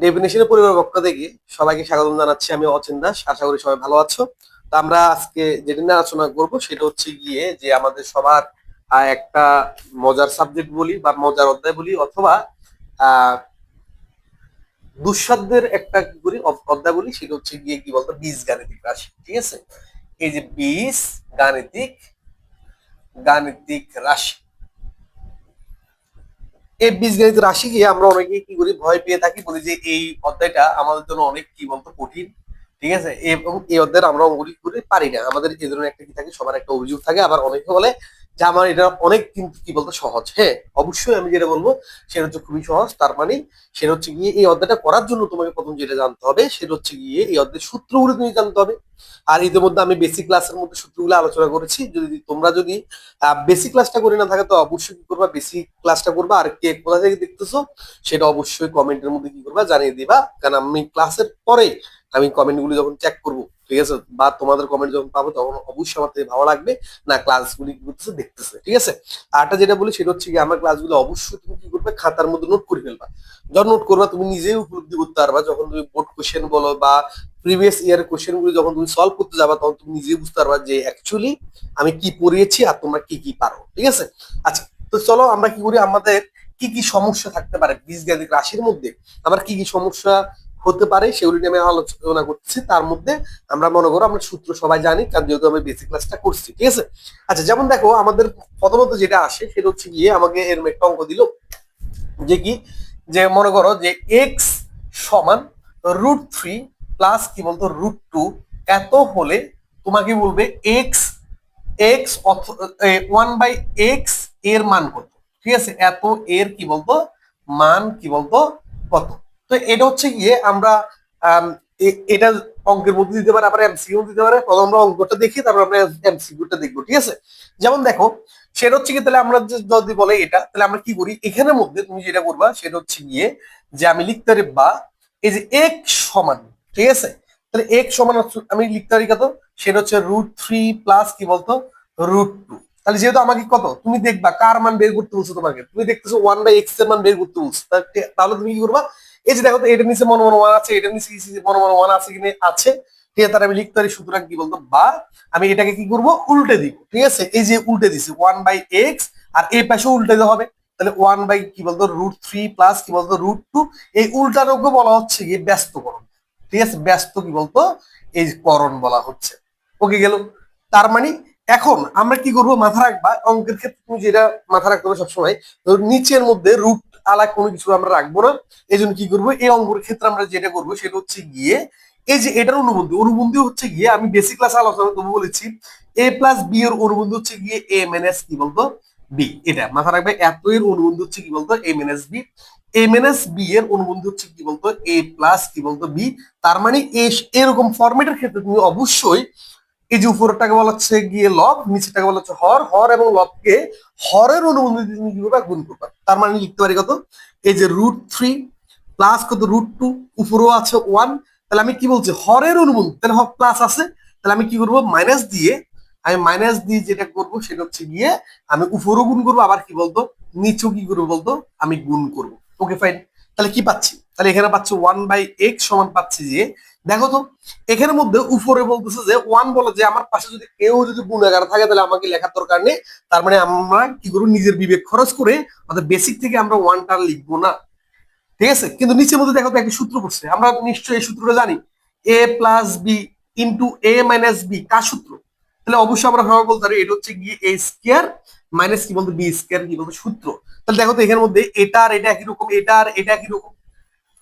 ডেফিনেশনের পরিবারের পক্ষ থেকে সবাইকে স্বাগত জানাচ্ছি। আমি অচিন দাস, আশা করি সবাই ভালো আছো। তো আমরা আজকে যেটা নিয়ে আলোচনা করব সেটা হচ্ছে গিয়ে যে আমাদের সবার একটা মজার সাবজেক্ট বলি বা মজার অধ্যায় বলি, অথবা আহ দুঃসাধ্যের একটা কি করি অধ্যায় বলি, সেটা হচ্ছে গিয়ে কি বলতো বীজগাণিতিক রাশি। ঠিক আছে, এই যে বীজ গাণিতিক গাণিতিক রাশি, এই বীজগণিত রাশি গিয়ে আমরা অনেকে কি করি, ভয় পেয়ে থাকি, বলি যে এই অধ্যায়টা আমাদের জন্য অনেক কি বলতো কঠিন। ঠিক আছে, এবং এই অধ্যায় আমরা অঙ্কগুলি করে পারি না, আমাদের এই ধরনের একটা কি থাকে, সবার একটা অভিযোগ থাকে। আবার অনেকে বলে যে আমার এটা অনেক কিন্তু কি বলতো সহজ। হ্যাঁ, অবশ্যই আমি যেটা বলবো সেটা হচ্ছে খুবই সহজ। তার মানে সেটা হচ্ছে গিয়ে এই অধ্যায়টা করার জন্য তোমাকে প্রথম যেটা জানতে হবে সেটা হচ্ছে গিয়ে এই অধ্যায়ের সূত্রগুলো তুমি জানতে হবে। আর ইতিমধ্যে আমি বেসিক ক্লাসের মধ্যে সূত্রগুলো আলোচনা করেছি। যদি তোমরা যদি বেসিক ক্লাসটা করে না থাকে তো অবশ্যই কি করবা, বেসিক ক্লাসটা করবা। আর কে কোথা থেকে দেখতেছো সেটা অবশ্যই কমেন্টের মধ্যে কি করবা, জানিয়ে দিবা। কারণ আমি ক্লাসের পরে আমি কমেন্ট গুলি যখন চেক করবো, ঠিক আছে, বা তোমাদের কমেন্ট যখন পাবো, তখন অবশ্যই আমার থেকে ভালো লাগবে না ক্লাসগুলি কি করতেছে, দেখতেছে। ঠিক আছে, আরটা যেটা বলি সেটা হচ্ছে কি, আমার ক্লাসগুলো অবশ্যই তুমি কি করবে, খাতার মধ্যে নোট করে ফেলবা। যখন নোট করবা তুমি নিজেই উপলব্ধি করতে পারবা, যখন তুমি বোর্ড কোশ্চেন বলো বা প্রিভিয়াস ইয়ার কোশ্চেন গুলো যখন তুমি সলভ করতে যাবা, তখন তুমি নিজেই বুঝতে পারবা যে অ্যাকচুয়ালি আমি কি পড়িয়েছি আর তোমরা কি কি পারো। ঠিক আছে, আচ্ছা, তো চলো আমরা কি করি, আমাদের কি কি সমস্যা থাকতে পারে বীজগাণিতিক রাশির মধ্যে, আমার কি কি সমস্যা হতে পারে সেগুলি নিয়ে আমি আলোচনা করতেছি। তার মধ্যে আমরা মনে করো আমরা সূত্র সবাই জানি, কারণ যেহেতু আমি বেসিক ক্লাসটা করছি। ঠিক আছে, আচ্ছা, যেমন দেখো আমাদের প্রথমত যেটা আসে সেটা হচ্ছে গিয়ে আমাকে এর একটা অঙ্ক দিল, যে কি, যে মনে করো যে এক্স সমান √3 প্লাস কি বলতো √2 এত হলে তোমাকে বলবে এক্স এক্স 1/x এর মান কত। ঠিক আছে, এত এর কি বলতো মান কি বলতো কত। তো এটা হচ্ছে গিয়ে আমরা এটা অঙ্কের মধ্যে দিতে পারে, আবার এমসিকিউ দিতে পারে। প্রথম আমরা অঙ্কটা দেখি, তারপর আমরা এমসিকিউটা দেখবো। ঠিক আছে, যেমন দেখো সেটা হচ্ছে কি, তাহলে আমরা যদি বলে এটা, তাহলে আমরা কি করি, এখানের মধ্যে তুমি যেটা করবা সেটা হচ্ছে গিয়ে যে আমি লিখতে পারি বা এই যে এক্স সমান, ঠিক আছে, তাহলে এক্স সমান আমি লিখতে পারি কত, সেটা হচ্ছে √3 প্লাস কি বলতো √2। তাহলে যেহেতু আমাকে কত, তুমি দেখবা কার মান বের করতে বলছো, তোমাকে তুমি দেখতেছো 1/x এর মান বের করতে বলছো। তাহলে তুমি কি করবা, এই যে দেখো তো এটার নিচে মনে মনে ওয়ান আছে, এটার নিচে মনে মনে ওয়ান আছে কিনা, আছে। ঠিক আছে, তাহলে আমি লিখতে পারি সুতরাং কি বলতো বা আমি এটাকে কি করব, উল্টে দিব। ঠিক আছে, এই যে উল্টে দিছি 1/x, আর এই পাশে উল্টে দিতে হবে। তাহলে 1 বাই কি বলতো √3 প্লাস কি বলতো √2, এই উল্টানোকে বলা হচ্ছে কি ব্যস্তকরণ। ঠিক আছে, ব্যস্ত কি বলতো এই করণ বলা হচ্ছে। ওকে গেল, তার মানে এখন আমরা কি করব, মাথা রাখবা অঙ্কের ক্ষেত্রে তুমি যেটা মাথা রাখতে হবে সবসময়, নিচের মধ্যে রুট আলা কোনো কিছু আমরা রাখবো না। এই জন্য কি করবো, এই অঙ্কের ক্ষেত্রে আমরা যেটা করবো সেটা হচ্ছে গিয়ে এই যে এটার অনুবন্ধী অনুবন্ধী হচ্ছে গিয়ে, আমি বেসিক ক্লাস আলোচনা তুমি বলেছি এ প্লাস বি এর অনুবন্ধী হচ্ছে গিয়ে এ মাইনাস কি বলতো বি। এটা মাথা রাখবে, এত এর অনুবন্ধী হচ্ছে কি বলতো a minus b, A minus B এর অনুবন্ধী হচ্ছে কি বলতো এ প্লাস কি বলতো বি। তার মানে এরকম ফরম্যাটের ক্ষেত্রে তুমি অবশ্যই এই যে উপরটাকে বলা হচ্ছে গিয়ে লব, নিচেরটাকে বলা হচ্ছে হর, হর এবং লবকে হরের অনুবন্ধী তুমি কি করবা, গুণ করবা। তার মানে লিখতে পারি কত, এই যে √3 প্লাস কত √2, উপরেও আছে 1। তাহলে আমি কি বলছি, হরের অনুবন্ধী, তাহলে প্লাস আছে, তাহলে আমি কি করবো, মাইনাস দিয়ে, আমি মাইনাস দিয়ে যেটা করবো সেটা হচ্ছে গিয়ে আমি উপরও গুণ করবো, আবার কি বলতো নিচেও কি করবো বলতো আমি গুণ করবো। ওকে ফাইন, তাহলে কি পাচ্ছি, তাহলে এখানে পাচ্ছি 1/x সমান পাচ্ছি যে, দেখো তো এখানের মধ্যে উপরে বলতেছে যে 1 বলে যে আমার পাশে যদি কেউ যদি গুণাগার থাকে তাহলে আমাকে লেখার দরকার নেই। তার মানে আমরা কি করবো, নিজের বিবেক খরচ করে আমাদের বেসিক থেকে আমরা 1টা লিখবো না। ঠিক আছে, কিন্তু নিচের মধ্যে দেখো তো একটা সূত্র পড়ছে, আমরা নিশ্চয়ই এই সূত্রটা জানি, এ plus B into a minus B, কার সূত্র। তাহলে অবশ্যই আমরা সবাই বলতে পারি এটা হচ্ছে গিয়ে এ স্কয়ার মাইনাস কি বলতো বি স্কয়ার কি বলতো সূত্র। তাহলে দেখো তো এখানের মধ্যে এটা আর এটা একই রকম, এটা আর এটা একই রকম।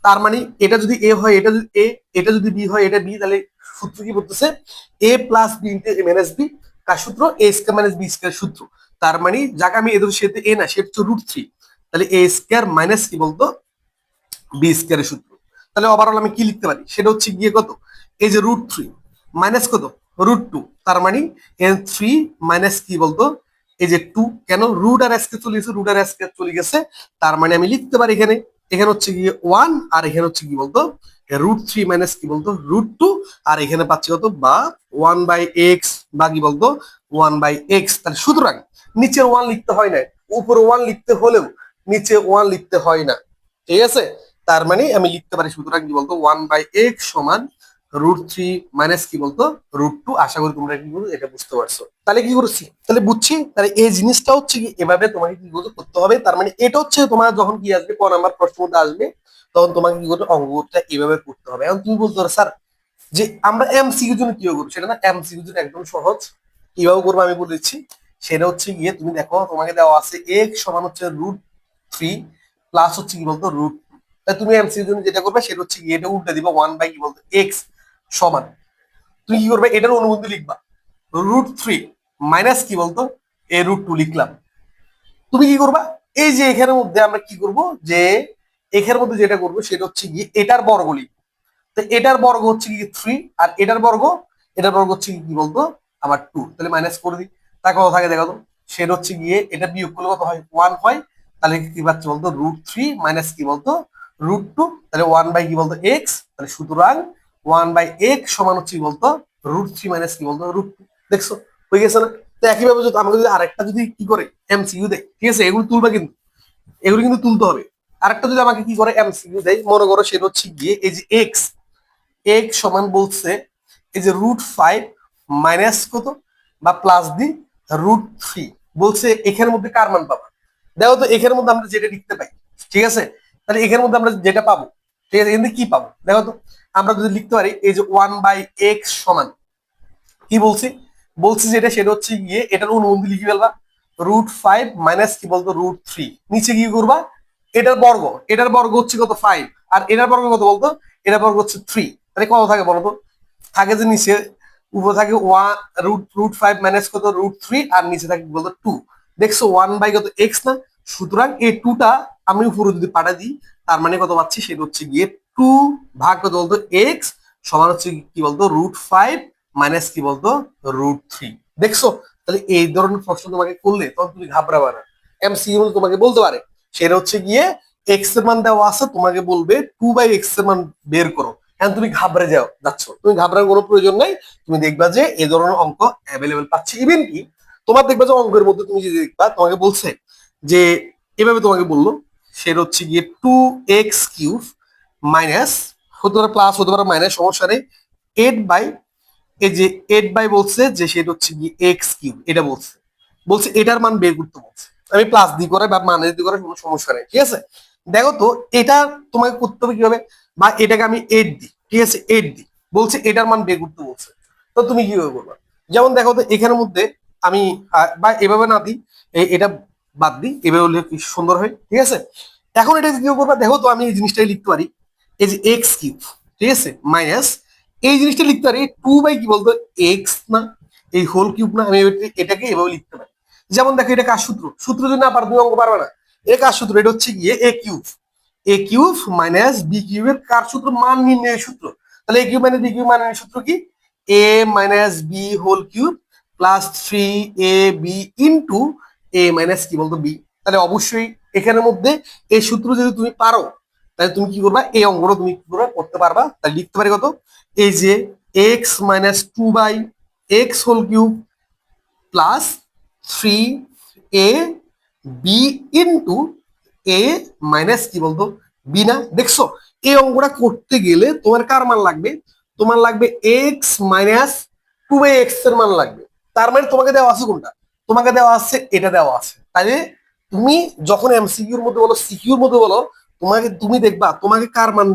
তার মানে এটা যদি এ হয়, এটা যদি এ, এটা যদি বি হয়, এটা বি, তাহলে সূত্র কি বলতেছে এ plus B into a minus B, কার সূত্র, এ স্কয়ার মাইনাস বি স্কয়ার সূত্র। তার মানে যাকে আমি এদের সাথে এ না, সেটা হচ্ছে √3, তাহলে এ স্কয়ার মাইনাস কি বলতো বি স্কয়ারের সূত্র। তাহলে ওভারঅল আমি কি লিখতে পারি, সেটা হচ্ছে গিয়ে কত, এই যে √3 মাইনাস কত √2, তার মানে এন 3 মাইনাস কি বলতো এই যে 2, কেন রুট আর এসকে চলে গেছে, রুট আর এসকে চলে গেছে। তার মানে আমি লিখতে পারি এখানে, এখানে হচ্ছে গিয়ে 1, আর এখানে হচ্ছে কি বলতো √3 মাইনাস কি বলতো √2, আর এখানে পাচ্ছি কত বা 1/x বা কি বলতো 1/x। তাহলে সুতরাং নিচের 1 লিখতে হয় না, উপরে 1 লিখতে হলেও নিচে 1 লিখতে হয় না। ঠিক আছে, তার মানে আমি লিখতে পারি সুতরাং কি বলতো 1/x সমান √3 মাইনাস কি বলতো √2। আশা করি তোমরা কি বলতো এটা বুঝতে পারছো। তাহলে কি করছি, তাহলে বুঝছি, তাহলে এই জিনিসটা হচ্ছে কি এভাবে তোমাকে কি করতে হবে। তার মানে এটা হচ্ছে তোমার যখন কি আসবে ক নাম্বার প্রশ্ন আসবে তখন তোমাকে কি করতে অঙ্কটা এভাবে করতে হবে। এখন তুমি বলতে পারো স্যার যে আমরা এমসিকিউর জন্য কিভাবে করবো, সেটা না এমসিকিউর জন্য একদম সহজ। কিভাবে করবো আমি বলে দিচ্ছি। সেটা হচ্ছে গিয়ে তুমি দেখো তোমাকে দেওয়া আছে x সমান হচ্ছে √3 প্লাস হচ্ছে কি বলতো √2। তাই তুমি এমসিকিউর জন্য যেটা করবে সেটা হচ্ছে গিয়ে এটা উল্টে দিবা 1 বাই কি বলতো x সমান তুমি কি করবে এটার অনুবন্ধী লিখবা √3 মাইনাস কি বলতো এ √2 লিখলাম। তুমি কি করবা এই যে এখানের মধ্যে আমরা কি করব যে এখানের মধ্যে যেটা করবো সেটা হচ্ছে গিয়ে এটার বর্গ লিখবো। তো এটার বর্গ হচ্ছে কি 3 আর এটার বর্গ হচ্ছে কি বলতো আমার 2। তাহলে মাইনাস করে দিই, তা কত থাকে দেখো তো। সেটা হচ্ছে গিয়ে এটা বিয়োগ করলে কত হয় 1 হয়। তাহলে কি পাচ্ছি বলতো √3 মাইনাস কি বলতো √2। তাহলে 1 বাই কি বলতো x। তাহলে সুতরাং 1/x সমান হচ্ছে কি বলতো √3 মাইনাস কি বলতো √2। দেখছো হয়ে গেছে না। তো একইভাবে যদি আমাকে যদি আরেকটা যদি কি করে এমসিকিউ দেয়, ঠিক আছে এগুলো তুলবা কিন্তু, এগুলো কিন্তু তুলতে হবে। আরেকটা যদি আমাকে কি করে এমসিকিউ দেয় মনে করো সেটা হচ্ছে গিয়ে এই যে এক্স এক্স সমান বলছে এই যে √5 মাইনাস কত বা প্লাস দি √3 বলছে এখানের মধ্যে কার মান পাবা। দেখো তো এখানের মধ্যে আমরা যেটা লিখতে পাই, ঠিক আছে। তাহলে এখানের মধ্যে আমরা যেটা পাবো, ঠিক আছে, এখানে কি পাবো দেখো তো। আমরা যদি লিখতে পারি এই যে 1/x সমান কি বলছি, বলছি যেটা সেটা হচ্ছে গিয়ে এটার অনুবন্ধী লিখে ফেলবা √5 মাইনাস কি বলতো √3। নিচে কি করবা এটার বর্গ হচ্ছে কত 5 আর এটার বর্গ কত বলতো এটার বর্গ হচ্ছে 3। তাহলে কত থাকে বলতো থাকে যে নিচে উপরে থাকে √5 মাইনাস কত √3 আর নিচে থাকে বলতো 2। দেখছো 1 বাই কত এক্স না। সুতরাং এই 2টা আমি উপরে যদি পাঠা দিই তার মানে কত পাচ্ছি সেটা হচ্ছে গিয়ে 2 ভাগ কত বলতো এক্স সমান হচ্ছে কি বলতো √5 মাইনাস কি বলতো √3। দেখছো তাহলে এই ধরনের প্রশ্ন তোমাকে করলে তখন তুমি ঘাবড়াবে না। এমসিকিউ তোমাকে বলতে পারে সেটা হচ্ছে গিয়ে এক্স এর মান দেওয়া আছে, তোমাকে বলবে 2/x এর মান বের করো। এখন তুমি ঘাবড়ে যাচ্ছ, তুমি ঘাবড়ার কোনো প্রয়োজন নাই। তুমি দেখবা যে এই ধরনের অঙ্ক অ্যাভেলেবেল পাচ্ছি। ইভেন কি তোমার দেখবা যে অঙ্কের মধ্যে তুমি যে দেখবা তোমাকে বলছে যে এভাবে তোমাকে বললো সেটা হচ্ছে গিয়ে 2x³ মাইনাস হতে পারে প্লাস হতে পারে মাইনাস সমস্যা নেই 8 বাই এই যে 8 বাই বলছে যে সেটা হচ্ছে কি x³ এটা বলছে বলছে এটার মান বের করতে বলছে। আমি প্লাস দি করে বা মাইনাস দি করে কোনো সমস্যা নেই, ঠিক আছে। দেখো তো এটা তোমাকে করতে হবে কিভাবে, বা এটাকে আমি 8 দিই, ঠিক আছে 8 দিই বলছে এটার মান বের করতে বলছে। তো তুমি কিভাবে করবা, যেমন দেখো তো এখানের মধ্যে আমি বা এভাবে না দিই এটা বাদ দিই, এভাবে হলে কি সুন্দর হয়, ঠিক আছে। এখন এটা কি করবা দেখো তো আমি এই জিনিসটাই লিখতে পারি এই যে x³ ঠিক আছে মাইনাস এই জিনিসটা লিখতে পারি 2 বাই কি বলতো এক্স না এই হোল কিউব না। আমি এটাকে এভাবে লিখতে পারি। যেমন দেখো এটা কার সূত্র, সূত্র যদি না পারো তুমি অঙ্ক পারবে না। এ কার সূত্র, এটা হচ্ছে গিয়ে এ কিউব মাইনাস বি কিউবের কার সূত্র মান নির্ণয়ের সূত্র। তাহলে a cube minus b cube মানের সূত্র কি a minus b whole cube plus 3ab into a minus কি বলতো বি। তাহলে অবশ্যই এখানের মধ্যে এই সূত্র যদি তুমি পারো তাহলে তুমি কি করবা এই অঙ্কটা তুমি কি করবা করতে পারবা। তাহলে লিখতে পারি কত এই যে x minus 2/x whole cube plus 3ab into a minus কি বলতো বি না। দেখছো এই অঙ্কটা করতে গেলে তোমার কার মান লাগবে, তোমার লাগবে এক্স মাইনাস 2/x এর মান লাগবে। তার মানে তোমাকে দেওয়া আছে কোনটা, তোমাকে দেওয়া আছে এটা দেওয়া আছে। তাহলে তুমি যখন এমসিকিউর মধ্যে বলো সিকিউর মধ্যে বলো তুমি দেখবা তোমাকে কার মান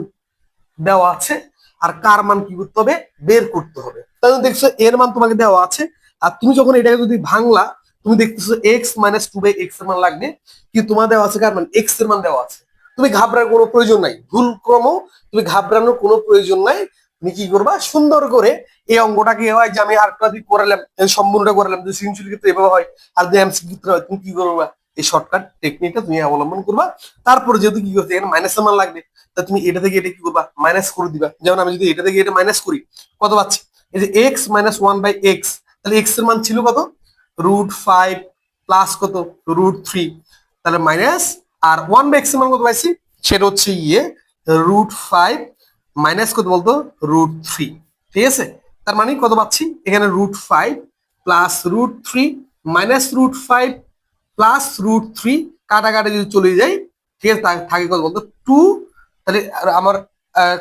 দেওয়া আছে আর কার মান কি করতে হবে বের করতে হবে। তাহলে দেখছো এর মান তোমাকে দেওয়া আছে আর তুমি যখন এটাকে যদি ভাঙলা তুমি দেখতেছো এক্স মাইনাস 2/x এর মান লাগবে, কি তোমার দেওয়া আছে কার মান এক্স এর মান দেওয়া আছে। তুমি ঘাবড়ার কোনো প্রয়োজন নাই, ভুল ক্রম তুমি ঘাবড়ানোর কোনো প্রয়োজন নাই। তুমি কি করবা সুন্দর করে এই অঙ্কটাকে হয় যে আমি আরেকটা দিক করালাম সম্পূর্ণটা করালাম যে সৃজনশীল ক্ষেত্রে এভাবে হয় আর যে এমসিকিউ ক্ষেত্রে হয় তুমি কি করবা এই শর্টকাট টেকনিকটা তুমি অবলম্বন করবা। তারপরে যেহেতু কি করতে এখানে মাইনাসের মান লাগবে তা তুমি এটা থেকে এটা কি করবা মাইনাস করে দিবা। যেমন আমি যদি এটা থেকে এটা মাইনাস করি কত পাচ্ছি এই যে এক্স মাইনাস 1/x। তাহলে এক্স এর মান ছিল কত √5 প্লাস কত √3 তাহলে মাইনাস আর 1/x এর মান কত পাইছি সেটা হচ্ছে ইয়ে √5 মাইনাস কত বলতো √3, ঠিক আছে। তার মানে কত পাচ্ছি এখানে √5 প্লাস √3 মাইনাস √5 প্লাস √3 কাটাকাটি যদি চলে যায়, ঠিক আছে থাকে কত বলতো 2 তাহলে আমার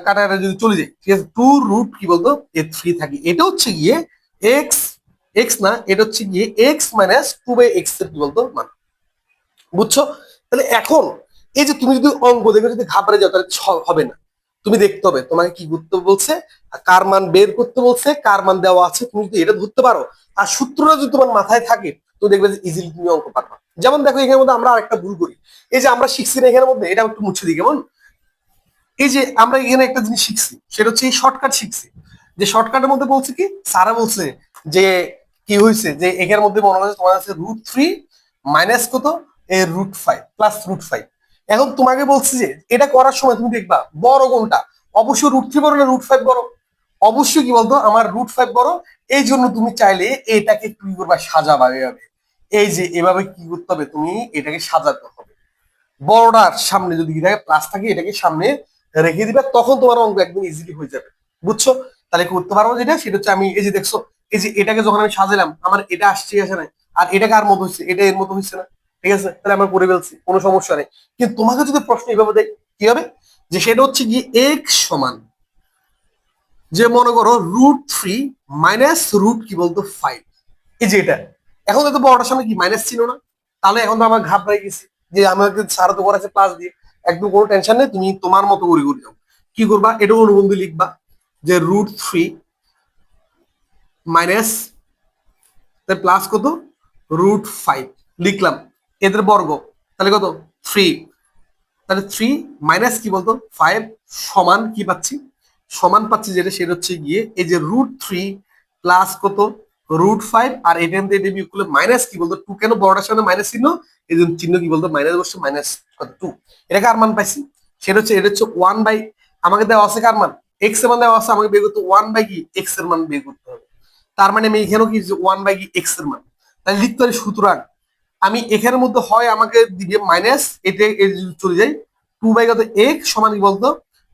কাটাকাটা যদি চলে যায়, ঠিক আছে, টু রুট কি বলতো এ থ্রি থাকি, এটা হচ্ছে গিয়ে এক্স, এক্স না, এটা হচ্ছে গিয়ে x minus two by x এর কি বলতো মান। বুঝছো? তাহলে এখন এই যে তুমি যদি অঙ্ক দেখে যদি ঘাবড়ে যাও তাহলে হবে না, তুমি দেখতে হবে তোমাকে কি করতে বলছে, কার মান বের করতে বলছে, কার মান দেওয়া আছে, তুমি যদি এটা ধরতে পারো আর সূত্রটা যদি তোমার মাথায় থাকে তো দেখবে যে ইজিলি তুমি অঙ্ক পারবা। যেমন দেখো এখানের মধ্যে আমরা আরেকটা ভুল করি, এই যে আমরা শিখছি না এখানের মধ্যে, এটা একটু মুছে দিই কেমন। এই যে আমরা এখানে একটা জিনিস শিখছি, সেটা হচ্ছে এই শর্টকাট শিখছি, যে শর্টকাটের মধ্যে বলছে কি, সারা বলছে যে কি হয়েছে, যে এখানের মধ্যে মনে হয় তোমার আছে রুট থ্রি মাইনাস কত এ root five plus root five. এখন তোমাকে বলছি যে এটা করার সময় তুমি দেখবা বড় কোনটা, অবশ্যই রুট থ্রি বড় না রুট ফাইভ বড়, অবশ্যই কি বলতো আমার রুট ফাইভ বড়। এই জন্য তুমি চাইলে এটাকে একটু কি করবা, সাজাবা এভাবে, এই যে এভাবে কি করতে হবে, তুমি এটাকে সাজাতে হবে, বড়টার সামনে যদি কি থাকে প্লাস থাকে এটাকে সামনে রেখে দিবে, তখন তোমার অঙ্ক একদম ইজিলি হয়ে যাবে। বুঝছো? তাহলে করতে পারবো যেটা, সেটা হচ্ছে আমি এই যে দেখছো, এই যে এটাকে যখন আমি সাজালাম আমার এটা আসছে আসে নাই, আর এটা কার মতো হচ্ছে, এটা এর মতো হচ্ছে না, ঠিক আছে, তাহলে আমরা করে ফেলছি, কোনো সমস্যা নেই। কিন্তু তোমাকে যদি প্রশ্ন এইভাবে দেয় কি হবে, যে সেটা হচ্ছে কি এক্স সমান, যে মনে করো রুট থ্রি মাইনাস রুট কি বলতো ফাইভ, এই যে এটা, এখন তো বড়টার সামনে কি মাইনাস ছিল না, তাহলে এখন তো আমার ঘাবড়াই গেছি, যে আমাকে সারা তো করাছে প্লাস দিয়ে, একদম কোনো টেনশন নেই, তুমি তোমার মতো করে করে যাও। কি করবা, এটা অনুবন্ধী লিখবা, যে রুট থ্রি মাইনাস প্লাস কত রুট ফাইভ লিখলাম, এদের বর্গ, তাহলে কত থ্রি, তাহলে থ্রি মাইনাস কি বলতো ফাইভ সমান কি পাচ্ছি, সমান পাচ্ছি যেটা সেটা হচ্ছে গিয়ে এই যে রুট থ্রি প্লাস কত রুট ফাইভ, আর এটা এটা বিয়োগ করলে মাইনাস কি বলতো টু, কেন বড়টার সামনে মাইনাস চিহ্ন, এই জন্য চিহ্ন কি বলতো মাইনাস বসছে, মাইনাস কত টু। এটা কার মান পাইছি, সেটা হচ্ছে এটা হচ্ছে ওয়ান বাই, আমাকে দেওয়া আছে কার মান, এক্স এর মান দেওয়া আছে, আমাকে বের করতে ওয়ান বাই কি এক্স এর মান বের করতে হবে। তার মানে আমি এখানেও কি ওয়ান বাই কি এক্স এর মান, তাহলে লিখতে পারি, সুতরাং আমি এখানের মধ্যে হয় আমাকে দিবে মাইনাস, এটা চলে যায় টু বাই কত এক্স সমান কি বলতো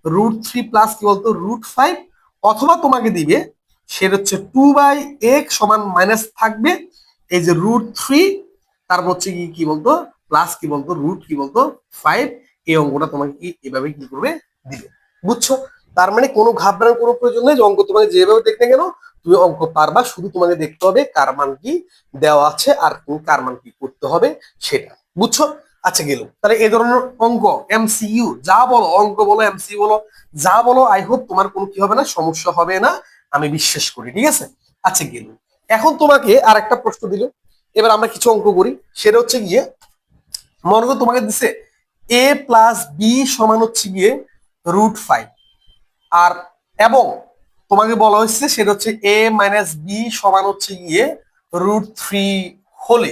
রুট থ্রি প্লাস কি বলতো রুট ফাইভ, অথবা তোমাকে দিবে সেটা হচ্ছে টু বাই এক্স সমান মাইনাস থাকবে এই যে রুট থ্রি, তারপর হচ্ছে কি কি বলতো প্লাস কি বলতো রুট কি বলতো ফাইভ। এই অঙ্কটা তোমাকে কি এভাবে কি করবে দিবে। বুঝছো? তার মানে কোনো ঘাবড়ানোর কোনো প্রয়োজন নেই, যে অঙ্ক তোমাকে যেভাবে দেখতে কেন তুমি অঙ্ক পারবা, শুধু তোমাকে দেখতে হবে কার মান কি দেওয়া আছে আর তুমি কার মান কি করতে হবে সেটা। বুঝছো? আচ্ছা গেল, তাহলে এই ধরনের অঙ্ক এমসিইউ যা বলো, অঙ্ক বলো এমসিইউ বলো যা বলো, আই হোপ তোমার কোনো কি হবে না, সমস্যা হবে না, আমি বিশ্বাস করি, ঠিক আছে। আচ্ছা গেল, এখন তোমাকে আর একটা প্রশ্ন দিল, এবার আমরা কিছু অঙ্ক করি, সেটা হচ্ছে গিয়ে মনে করো তোমাকে দিছে এ প্লাস বি সমান হচ্ছে গিয়ে রুট ফাইভ, আর এবং তোমাকে বলা হচ্ছে সেটা হচ্ছে এ মাইনাস বি সমান হচ্ছে গিয়ে রুট থ্রি হলে,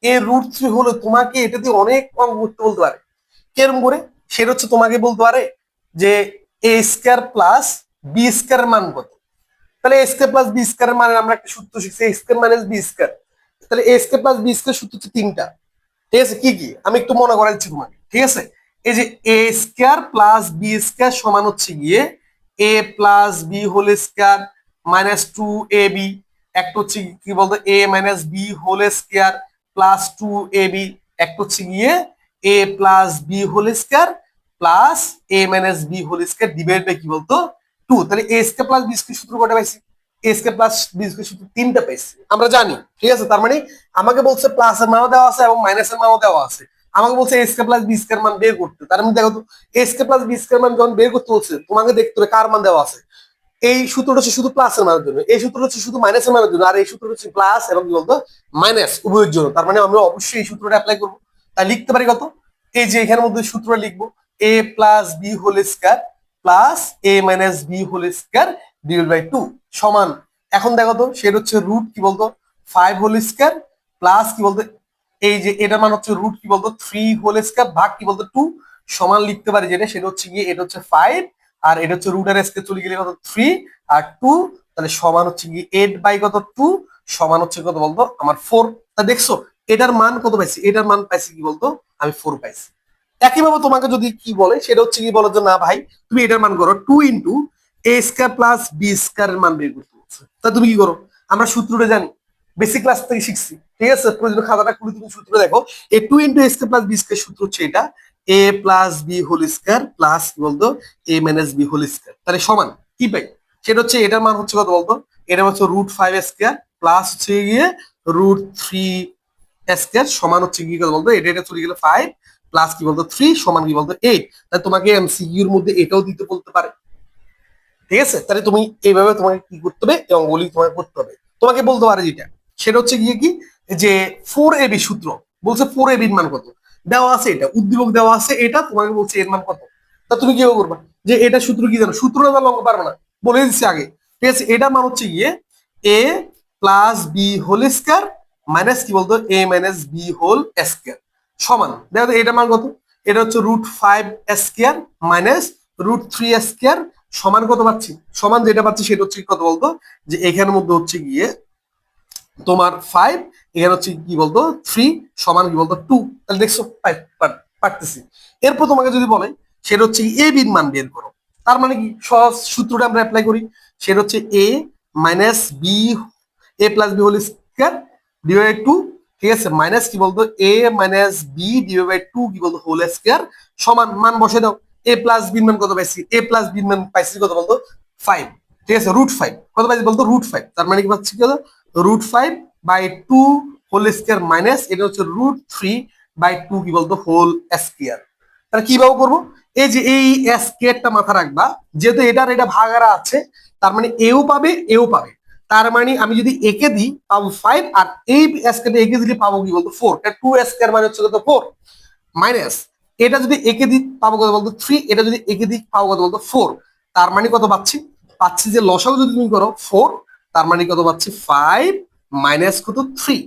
এ রুট থ্রি হলে তোমাকে এটা দিয়ে অনেক অঙ্ক করতে বলতে পারে। কিরকম করে, সেটা হচ্ছে তোমাকে বলতে পারে যে a square plus b square মান কত, তাহলে a square plus b square মানে আমরা একটা সূত্র শিখছি এ স্কয়ার মাইনাস বি স্কয়ার, তাহলে a square plus b square সূত্র হচ্ছে তিনটা, ঠিক আছে, কি কি আমি একটু মনে করাই দিচ্ছি তোমাকে, ঠিক আছে। এই যে a square plus b square সমান হচ্ছে গিয়ে a plus b whole square minus two a b, একটা হচ্ছে কি বলতো a minus b whole square plus two a b, একটা হচ্ছে গিয়ে a plus b whole square plus a minus b whole square divide by কি বলতো two. তাহলে a square plus b square সূত্র কটা পাইছি, a square plus b square সূত্র তিনটা পাইছি আমরা জানি, ঠিক আছে। তার মানে আমাকে বলছে প্লাস এর মানও দেওয়া আছে এবং মাইনাস এর মানও দেওয়া আছে, আমাকে বলছে এ স্কয়ার প্লাস বি স্কয়ার মান বের করতে, তার মানে দেখো তো এ স্কয়ার প্লাস বি স্কয়ার মান যখন বের করতে বলছে তোমাকে দেখতে হবে কার মান দেওয়া আছে, এই সূত্রটা হচ্ছে শুধু প্লাস এর মানের জন্য, এই সূত্রটা হচ্ছে শুধু মাইনাস এর মানের জন্য, আর এই সূত্রটা হচ্ছে প্লাস এবং কি বলতো মাইনাস উভয়ের জন্য, তার মানে আমরা অবশ্যই এই সূত্রটা অ্যাপ্লাই করবো। তাই লিখতে পারি কত, এই যে এখানের মধ্যে সূত্রটা লিখবো a plus b whole square plus a minus b whole square divide by two সমান, এখন দেখো তো সেটা হচ্ছে রুট কি বলতো ফাইভ হোল স্কয়ার প্লাস কি বলতো এই যে এটা মান হচ্ছে রুট কি বলতো থ্রি হোল স্কয়ার ভাগ কি বলতো টু সমান লিখতে পারি যেটা সেটা হচ্ছে গিয়ে এটা হচ্ছে ফাইভ, আর এটা হচ্ছে রুট আর স্কয়ার চলে গেলে কত থ্রি আর টু, তাহলে সমান হচ্ছে গিয়ে এইট বাই কত টু সমান হচ্ছে কত বলতো আমার ফোর। তা দেখছো এটার মান কত পাইছি, এটার মান পাইছি কি বলতো আমি ফোর পাইছি। একইভাবে তোমাকে যদি কি বলে সেটা হচ্ছে কি বলো যে না ভাই তুমি এটার মান করো two into a square plus b square এর মান বের করতে বলছে, তা তুমি কি করো, আমরা সূত্রটা জানি বেসিক ক্লাস থেকে শিখছি, ঠিক আছে, প্রয়োজন খাতাটা খুলে তুমি সূত্র দেখো, এই two into a square plus b square সূত্র হচ্ছে এটা a plus b whole square plus কি বলতো a minus b whole square, তাহলে সমান কি পাই, সেটা হচ্ছে এটার মান হচ্ছে কত বলতো, এটা হচ্ছে √5 স্কয়ার প্লাস হচ্ছে গিয়ে √3 স্কয়ার সমান হচ্ছে কি কত বলতো, এটা চলে গেলে 5 প্লাস কি বলতো 3 সমান কি বলতো 8। তাই তোমাকে এমসিকিউ এর মধ্যে এটাও দিতে বলতে পারে, ঠিক আছে? তাহলে তুমি এইভাবে তোমাকে কি করতে হবে, এই অঙ্কগুলি তোমাকে করতে হবে। তোমাকে বলতে পারে যেটা সেটা হচ্ছে গিয়ে কি, যে 4ab সূত্র বলছে 4ab এর মান কত দেওয়া আছে, এটা উদ্দীপক দেওয়া আছে, এটা তোমাকে বলছে এর মান কত। তা তুমি কি করবা, যে এটা সূত্র কি জানো, সূত্র না জানলে অঙ্ক পারবে না, বলে দিচ্ছি আগে, ঠিক আছে? এটা মান হচ্ছে গিয়ে a plus b whole square minus কি বলতো a minus b whole square সমান, দেখো এটার মান কত, এটা হচ্ছে √5 স্কয়ার মাইনাস √3 স্কয়ার সমান কত পাচ্ছি, সমান যেটা পাচ্ছি সেটা হচ্ছে কত বলতো, যে এখানের মধ্যে হচ্ছে গিয়ে তোমার 5, এখানে হচ্ছে কি বলতো 3 সমান কি বলতো 2। তাহলে দেখছো পারতেছি। এরপর তোমাকে যদি বলে সেটা হচ্ছে এ বির মান বের করো, তার মানে কি সহজ সূত্রটা আমরা অ্যাপ্লাই করি, সেটা হচ্ছে a minus b a plus b whole square divide 2, ঠিক আছে, মাইনাস কি বলতো এ মাইনাস বি ডিভাইড 2 কি বলতো হোল স্কয়ার সমান, মান বসে দাও, এ প্লাস বির মান কত পাইছি, এ প্লাস বির মান পাইছি কত বলতো 5, ঠিক আছে, √5 কত পাইছি বলতো √5, তার মানে কি পাচ্ছি কত √5/2 হোল স্কয়ার মাইনাস এটা হচ্ছে √3/2 কি বলতো হোল স্কয়ার। তাহলে কিভাবে করবো, এই যে এই স্কয়ারটা মাথা রাখবা, যেহেতু এটার এটা ভাগারা আছে, তার মানে এও পাবে এও পাবে, তার মানে আমি যদি একে দিই পাবো 5, আর এই স্কয়ারটা একে দিলে পাবো কি বলতো 4, এটা 2 স্কয়ার মানে হচ্ছে কত 4 মাইনাস এটা যদি একে দিই পাবো কত বলতো 3, এটা যদি একে দিই পাবো কত বলতো 4, তার মানে কত পাচ্ছি, পাচ্ছি যে লসাগু যদি তুমি করো 4, তার মানে কত পাচ্ছি 5 মাইনাস কত 3,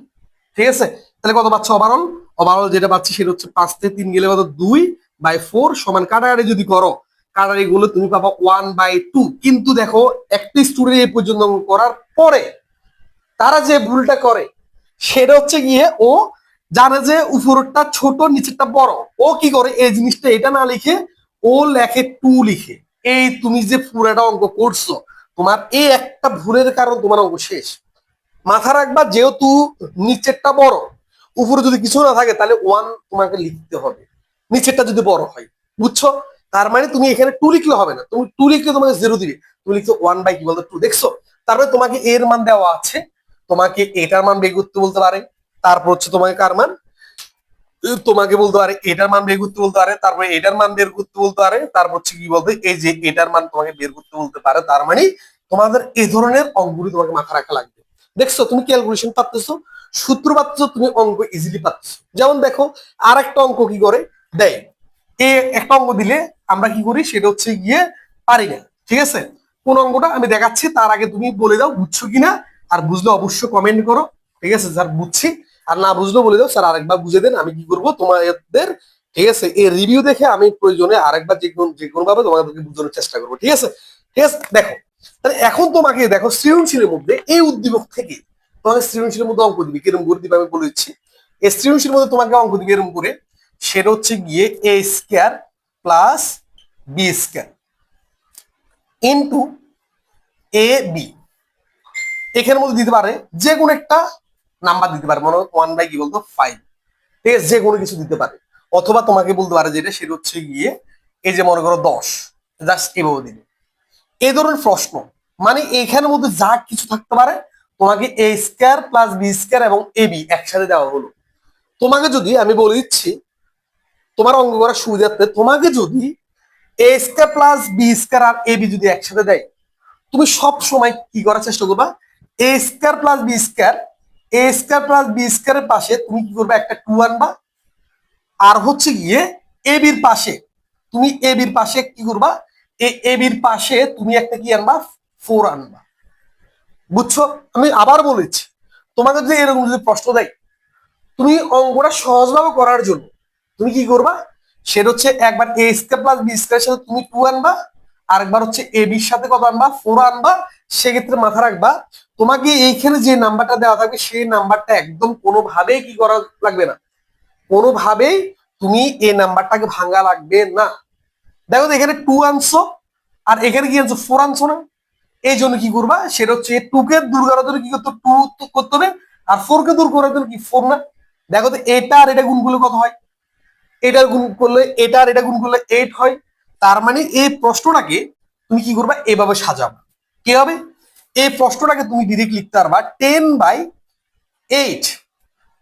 ঠিক আছে? তাহলে কত পাচ্ছ ওভারঅল, ওভারঅল যেটা পাচ্ছি সেটা হচ্ছে 5 থেকে 3 গেলে কত 2/4 সমান, কাটাকাটি যদি করো কাটাকাটি গুলো তুমি পাবো 1/2। কিন্তু দেখো একটা স্টুডেন্ট এই পর্যন্ত করার পরে তারা যে ভুলটা করে সেটা হচ্ছে গিয়ে ও জানে যে উপরটা ছোট নিচেরটা বড়, ও কি করে এই জিনিসটা এটা না লিখে ও লেখে 2 লিখে। এই তুমি যে পুরাটা অঙ্ক করছো, তোমার এই একটা ভুলের কারণ তোমার অঙ্ক শেষ। মাথা রাখবা যেহেতু নিচেরটা বড়, উপরে যদি কিছু না থাকে তাহলে 1 তোমাকে লিখতে হবে, নিচেরটা যদি বড় হয়, বুঝছো? তার মানে তুমি এখানে 2 লিখলে হবে না, তুমি 2 লিখলে তোমাকে 0 দিবে, তুমি লিখছো 1 কি বলতো 2, দেখছো? তারপরে তোমাকে এর মান দেওয়া আছে, তোমাকে এটার মান বের করতে বলতে পারে, তারপর হচ্ছে তোমাকে কার মান, তোমাকে বলতে পারে এটার মান বের করতে বলতে পারে, তারপরে এটার মান বের করতে বলতে পারে, তারপর হচ্ছে কি বলতে এই যে এটার মান তোমাকে বের করতে বলতে পারে। তার মানে তোমাদের এই ধরনের অঙ্কগুলি তোমাকে মাথা রাখা লাগবে। দেখছো তুমি ক্যালকুলেশন পাচ্ছো, সূত্র পাচ্ছো, তুমি অঙ্ক ইজিলি পাচ্ছো। যেমন দেখো আর একটা অঙ্ক কি করে দেয়, এ একটা অঙ্ক দিলে আমরা কি করি সেটা হচ্ছে গিয়ে পারি না, ঠিক আছে? কোন অঙ্কটা আমি দেখাচ্ছি, তার আগে তুমি বলে দাও বুঝছো কিনা, আর বুঝলে অবশ্যই কমেন্ট করো, ঠিক আছে? স্যার বুঝছি, আর না বুঝলেও বলে দাও স্যার আরেকবার বুঝে দেন, আমি কি করবো তোমাদের, ঠিক আছে, এই রিভিউ দেখে আমি প্রয়োজনে আরেকবার যে কোনো ভাবে তোমাদেরকে বোঝানোর চেষ্টা করবো, ঠিক আছে? ঠিক আছে, দেখো তাহলে এখন তোমাকে দেখো সৃজনশীলের মধ্যে এই উদ্দীপক থেকে তোমাকে সৃজনশীলের মধ্যে অঙ্ক দিবি, কিরকম করে দিবে আমি বলে দিচ্ছি। এই সৃজনশীলের মধ্যে তোমাকে অঙ্ক দিবি এরকম করে, সেটা হচ্ছে গিয়ে a square plus b square into a b, এখানের মধ্যে দিতে পারে যে কোনো একটা নাম্বার দিতে পারে, মনে 1 কি বলতো 5, ঠিক আছে, যে কোনো কিছু দিতে পারে, অথবা তোমাকে বলতে পারে যেটা সেটা হচ্ছে গিয়ে এই যে মনে করো 10, জাস্ট এভাবে দিবে। এই ধরনের প্রশ্ন মানে এখানের মধ্যে যা কিছু থাকতে পারে, তোমাকে এ স্কয়ার প্লাস বি স্কয়ার এবং এ বি একসাথে দেওয়া হলো। তোমাকে যদি আমি বলে দিচ্ছি তোমার অঙ্ক করার সুবিধার্থে, তোমাকে যদি এ square plus b square R A B যদি একসাথে দেয়, তুমি সব সময় কি করার চেষ্টা করবা, এ স্কয়ার প্লাস বি স্কয়ার, এ স্কয়ার প্লাস বি স্কয়ারের পাশে তুমি কি করবে একটা 2 আনবা, আর হচ্ছে গিয়ে এ বির পাশে তুমি এ বির পাশে কি করবা, এ বির পাশে তুমি একটা কি আনবা 4 আনবা, বুঝছো? আমি আবার বলেছি, তোমাকে যদি এরকম যদি প্রশ্ন দেয়, তুমি অঙ্কটা সহজভাবে করার জন্য তুমি কি করবা, সেটা হচ্ছে একবার এ স্কয়ার প্লাস বি স্কয়ারের সাথে তুমি 2 আনবা, আরেকবার হচ্ছে এ বির সাথে কত আনবা 4 আনবা। সেক্ষেত্রে মাথা রাখবা তোমাকে এইখানে যে নাম্বারটা দেওয়া থাকবে সেই নাম্বারটা একদম কোনোভাবেই কি করা লাগবে না, কোনোভাবেই তুমি এই নাম্বারটাকে ভাঙা লাগবে না। দেখো তো এখানে 2 আনছো আর এখানে কি আনছো 4 আনছো না, এই জন্য কি করবা সেটা হচ্ছে 2 কে দূর করার জন্য কি করতে 2 করতে হবে, আর 4 কে দূর করার জন্য কি 4 না। দেখো তো এটা আর এটা গুণ করলে কত হয়, এটার গুণ করলে এটা আর এটা গুণ করলে 8 হয়। তার মানে এই প্রশ্নটাকে তুমি কি করবা, এভাবে সাজাবা। কি হবে, এই প্রশ্নটাকে তুমি ডিরেক্ট লিখতে পারবা 10/8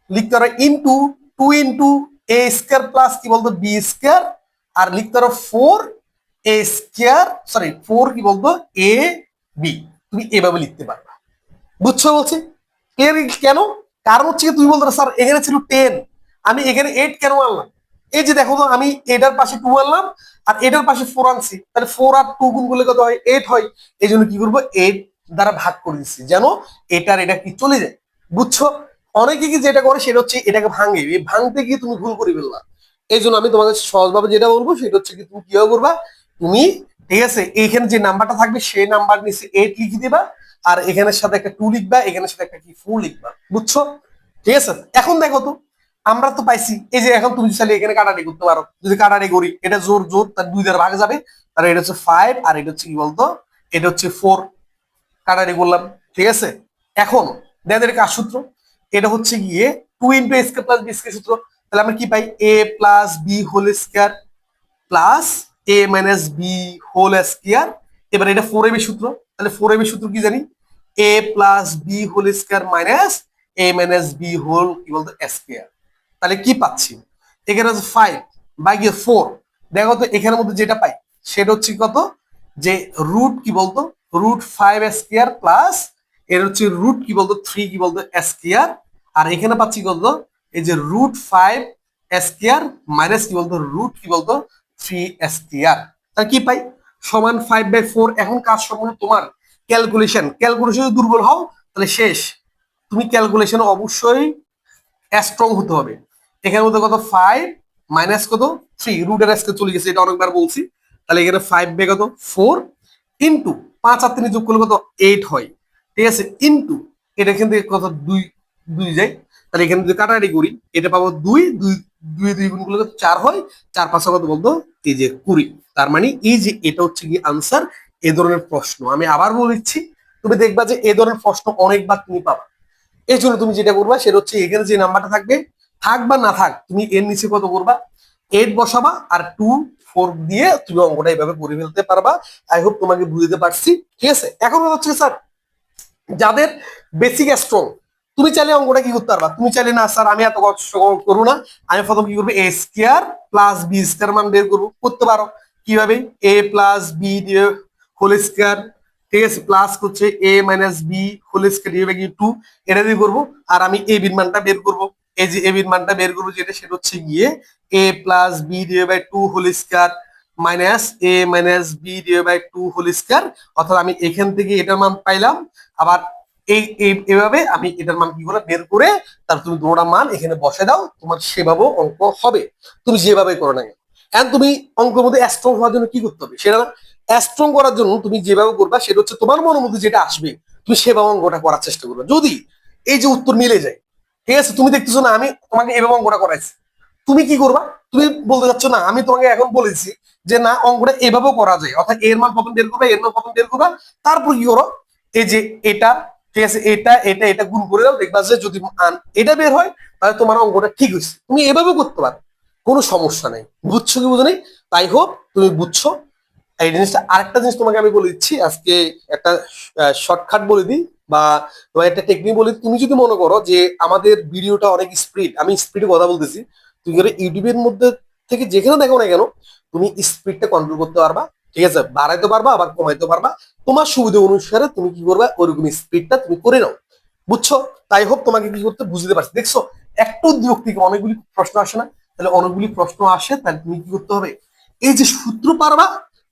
লিখতে পারো ইন্টু 2 × a² প্লাস কি বলতো b², আর লিখতে পারো 4a², সরি 4 কি বলতো ab, তুমি এভাবে লিখতে পারবা। বুঝছো বলছি ক্লিয়ার? কেন? কারণ হচ্ছে তুমি বলতো স্যার এখানে ছিল 10, আমি এখানে 8 কেন আনলাম? এই যে দেখো তো, আমি এটার পাশে 2 আনলাম আর এটার পাশে 4 আনছি, তাহলে 4 আর 2 গুণ করলে কত হয়, 8 হয়। এই জন্য কি করবো, 8 দ্বারা ভাগ করে দিচ্ছি যেন এটা আর এটা কি চলে যায়। বুঝছো? অনেকে কি যেটা করে সেটা হচ্ছে এটাকে ভাঙে, এই ভাঙতে গিয়ে তুমি ভুল করে ফেললা। এই জন্য আমি তোমাকে সহজভাবে যেটা বলবো সেটা হচ্ছে কি তুমি কিভাবে করবা, তুমি ঠিক আছে এইখানে যে নাম্বারটা থাকবে সেই নাম্বার নিচে 8 লিখে দিবা, আর এখানের সাথে একটা 2 লিখবা, এখানের সাথে একটা কি 4 লিখবা। বুঝছো? ঠিক আছে, এখন দেখো তো আমরা তো পাইছি, এই যে এখন তুমি চাইলে এখানে কাটাটি করতে পারো। যদি কাটাটি করি, এটা জোর জোর তার 2 দ্বারা ভাগে যাবে, তাহলে এটা হচ্ছে 5 আর এটা হচ্ছে কি বলতো, এটা হচ্ছে 4, কাটাটি করলাম। ঠিক আছে, এখন দেখেন কাজ সূত্র, এটা হচ্ছে গিয়ে 2 × a² প্লাস b² সূত্র। তাহলে আমরা কি পাই, a plus b whole square plus a minus b whole square. এবার এটা 4ab সূত্র, তাহলে 4ab সূত্র কি জানি, a plus b whole square minus a minus b whole কি বলতো স্কয়ার। তাহলে কি পাচ্ছি, এখানে হচ্ছে 5/4। দেখো তো এখানের মধ্যে যেটা পাই সেটা হচ্ছে কত, যে রুট কি বলতো, √5² প্লাস এর হচ্ছে রুট কি বলতো 3 কি বলতো স্কয়ার, আর এখানে পাচ্ছি কত, এই যে √5² মাইনাস কি বলতো রুট কি বলতো 3² তাহলে কি পাই, সমান 5/4। এখন কাজ সম্পূর্ণ তোমার, ক্যালকুলেশন দুর্বল হও তাহলে শেষ। তুমি ক্যালকুলেশন অবশ্যই স্ট্রং হতে হবে। এখানের মধ্যে কত, 5 মাইনাস কত 3, রুটের আজকে চলে গেছে, এটা অনেকবার বলছি। তাহলে এখানে 5 কত 4 ইন্টু 5 আর 3 যোগ করলে কত 8 হয়। ঠিক আছে, ইন্টু এটা এখান থেকে কত 2 2 যায়, তাহলে এখানে যদি কাটাকাটি করি এটা পাবো 2 2 2 2 গুণ করলে 4 হয়, 4 5 কত বলতো এই যে 20। তার মানে এই যে এটা হচ্ছে কি আনসার। এই ধরনের প্রশ্ন আমি আবার বলেছি, তুমি দেখবা যে এই ধরনের প্রশ্ন অনেকবার তুমি পাবা। এই জন্য তুমি যেটা করবা সেটা হচ্ছে এখানে যে নাম্বারটা থাকবে, থাক বা না থাক, তুমি এর নিচে কত করবা, 8 বসাবা আর 2 4 দিয়ে তুমি অঙ্কটা এইভাবে করে ফেলতে পারবা। আই হোপ তোমাকে বুঝতে পারছি। ঠিক আছে, এখন হচ্ছে স্যার যাদের বেসিক স্ট্রং, তুমি চাইলে অঙ্কটা কি করতে পারবা, তুমি চাইলে না স্যার আমি এত কষ্ট করবো না, আমি প্রথম কি করবো a² প্লাস b² মান বের করবো, করতে পারো। কিভাবে, a প্লাস বি দিয়ে হোল স্কয়ার, ঠিক আছে, প্লাস হচ্ছে a minus b whole square divide by 2, এটা দিয়ে করবো। আর আমি a বির মানটা বের করবো, এই যে a বির মানটা বের করবো যেটা সেটা হচ্ছে গিয়ে a plus b divide by 2 whole square minus a minus b divide by 2 whole square. অর্থাৎ আমি এখান থেকে এটার মান পাইলাম, আবার এইভাবে আমি এটার মান কি করে বের করে তার তুমি দুটোটা মান এখানে বসে দাও, তোমার সেভাবেও অঙ্ক হবে, তুমি যেভাবে করো না কেন। এখন তুমি অঙ্কের মধ্যে স্ট্রং হওয়ার জন্য কি করতে হবে, সেটা স্ট্রং করার জন্য তুমি যেভাবে করবা সেটা হচ্ছে তোমার মনের মধ্যে যেটা আসবে তুমি সেভাবে অঙ্কটা করার চেষ্টা করবে। যদি এই যে উত্তর মিলে যায়, ঠিক আছে, তুমি দেখতেছো না আমি তোমাকে এভাবে অঙ্কটা করাইছি, তুমি কি করবা, তুমি বলতে চাচ্ছ না আমি তোমাকে এখন বলেছি যে না অঙ্কটা এভাবেও করা যায়, অর্থাৎ এর মান প্রথম বের করবা, এর মান প্রথম বের করবা, তারপর কি করো, এই যে এটা, ঠিক আছে, এটা এটা এটা গুণ করে দাও, দেখবা যে যদি এটা বের হয় তাহলে তোমার অঙ্কটা ঠিক হয়েছে। তুমি এভাবে করতে পারো, কোনো সমস্যা নেই। বুঝছো কি বুঝো নেই? তাই হোক তুমি বুঝছো। এই জিনিসটা আরেকটা জিনিস তোমাকে আমি বলে দিচ্ছি আজকে, একটা শর্টকাট বলে দিই বা তোমার একটা টেকনিক বলে দিই। তুমি যদি মনে করো যে আমাদের ভিডিওটা অনেক স্পিড, আমি স্পিডে কথা বলতেছি, তুমি করে ইউটিউবের মধ্যে থেকে যেখানে দেখো না কেন তুমি স্পিডটা কন্ট্রোল করতে পারবা। ঠিক আছে, বাড়াইতে পারবা আবার কমাইতে পারবা, তোমার সুবিধা অনুসারে তুমি কি করবা ওইরকম স্পিডটা তুমি করে নাও। বুঝছো? তাই হোক তোমাকে কি করতে বুঝতে পারছি। দেখছো একটু বিরক্তি থেকে অনেকগুলি প্রশ্ন আসে না, তাহলে অনেকগুলি প্রশ্ন আসে, তাহলে তুমি কি করতে হবে, এই যে সূত্র পারবা,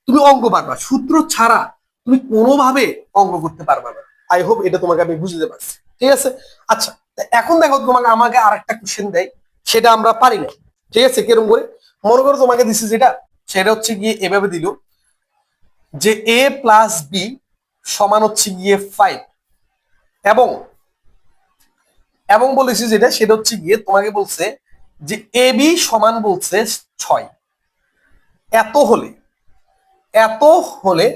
তুমি অঙ্ক পারবা, সূত্র ছাড়া তুমি কোনোভাবে অঙ্ক করতে পারবা না। আই হোপ এটা তোমাকে আমি বুঝতে পারছি। ঠিক আছে, আচ্ছা এখন দেখো তোমাকে আমাকে আরেকটা কোশ্চেন দেয়, সেটা আমরা পারি না। ঠিক আছে, কিরকম করে, মনে করো তোমাকে দিচ্ছে যেটা সেটা হচ্ছে গিয়ে এভাবে দিল যে a প্লাস বি সমান হচ্ছে গিয়ে 5, এবং এবং বলেছি যেটা সেটা হচ্ছে গিয়ে তোমাকে বলছে যে এ বি সমান বলছে 6। এত হলে এত হলে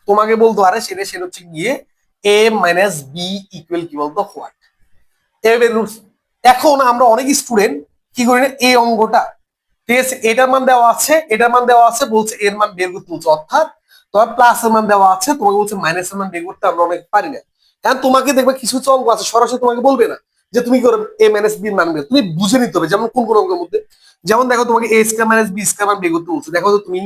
তোমাকে বলতে পারে সেটা সেটা হচ্ছে গিয়ে a মাইনাস বি ইকুয়াল কি বলতো হোয়াট। এখন আমরা অনেক স্টুডেন্ট কি করি না, এই অঙ্কটা ঠিক আছে, এটার মান দেওয়া আছে, এটার মান দেওয়া আছে, বলছে এর মান বের করতে বলছে, অর্থাৎ তোমার প্লাস এর মান দেওয়া আছে, তোমাকে বলছে মাইনাস এর মান বের করতে, আমরা অনেক পারি না। কারণ তোমাকে দেখবে কিছু কিছু অঙ্ক আছে সরাসরি তোমাকে বলবে না যে তুমি কি করবে এ মাইনাস বি মান বের, তুমি বুঝে নিতে হবে। যেমন কোন কোন অঙ্কের মধ্যে, যেমন দেখো তোমাকে এ স্কয়ার মাইনাস বি স্কয়ার মান বের করতে বলছে, দেখো তো তুমি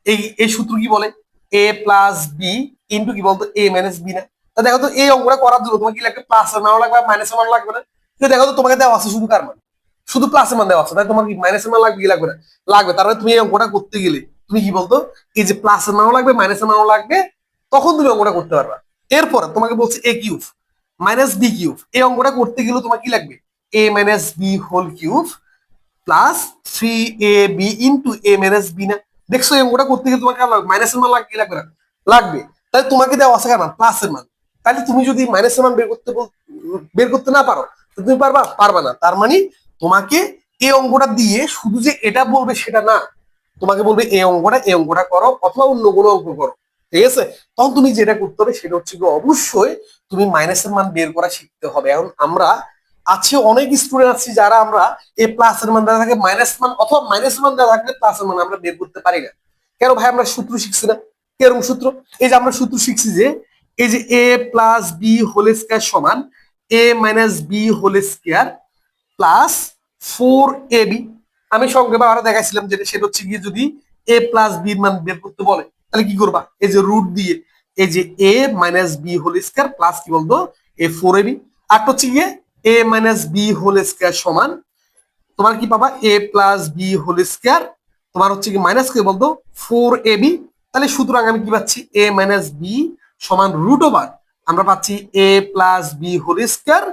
এই এই সূত্র কি বলে, এ প্লাস বি ইন্টু কি বলতো এ মাইনাস বি না। তা দেখো তো এই অঙ্কটা করার জন্য তোমার কি লাগবে, প্লাস এর মান লাগবে মাইনাস এর মান লাগবে না? দেখো তো তোমাকে দেওয়া আছে শুধু কার মান, শুধু প্লাসের মান দেওয়া আছে, তাই তোমার কি মাইনাসের মান লাগবে কি লাগবে না? লাগবে। তার মানে তুমি এই অঙ্কটা করতে গেলে তুমি কি বলতো এই যে প্লাসের মানও লাগবে মাইনাসের মানও লাগবে, তখন তুমি অঙ্কটা করতে পারবা। এরপরে তোমাকে বলছে a cube minus b cube, এই অঙ্কটা করতে গেলে তোমার কি লাগবে, a minus b whole cube plus 3ab into a minus b না। দেখছো এই অঙ্কটা করতে গেলে তোমাকে মাইনাসের মান লাগবে কি লাগবে না? লাগবে। তাহলে তোমাকে দেওয়া আছে কার মান, প্লাসের মান। তাহলে তুমি যদি মাইনাসের মান বের করতে না পারো, তুমি পারবা, পারবা না। তার মানে তোমাকে এই অঙ্কটা দিয়ে শুধু যে এটা বলবে সেটা না, তোমাকে বলবে এই অঙ্কটা করো অথবা অন্য কোনো অঙ্ক করো, ঠিক আছে? তখন তুমি যেটা করতে হবে সেটা হচ্ছে কি, অবশ্যই তুমি মাইনাসের মান বের করা শিখতে হবে। এখন আমরা আছে অনেক স্টুডেন্ট আছি যারা আমরা এই প্লাস এর মান দেওয়া থাকে মাইনাস মান, অথবা মাইনাস মান দেওয়া থাকলে প্লাস এর মান আমরা বের করতে পারি না। কেন ভাই, আমরা সূত্র শিখছি না। কেরম সূত্র? এই যে আমরা সূত্র শিখছি যে এই যে a plus b whole square সমান a minus b whole square plus 4ab। আমি সংক্ষেপে আরো দেখাইছিলাম যেটা, সেটা হচ্ছে গিয়ে যদি এ প্লাস বি মান বের করতে বলে তাহলে কি করবা, এই যে রুট দিয়ে এই যে a minus b whole square plus কি বলতো এ 4ab। আর হচ্ছে গিয়ে a minus b whole square সমান তোমার কি পাবা, a plus b whole square, তোমার হচ্ছে কি মাইনাস কি বলতো 4ab। তাহলে সুতরাং আমি কি পাচ্ছি, এ মাইনাস বি সমান রুট ওভার আমরা পাচ্ছি a plus b whole square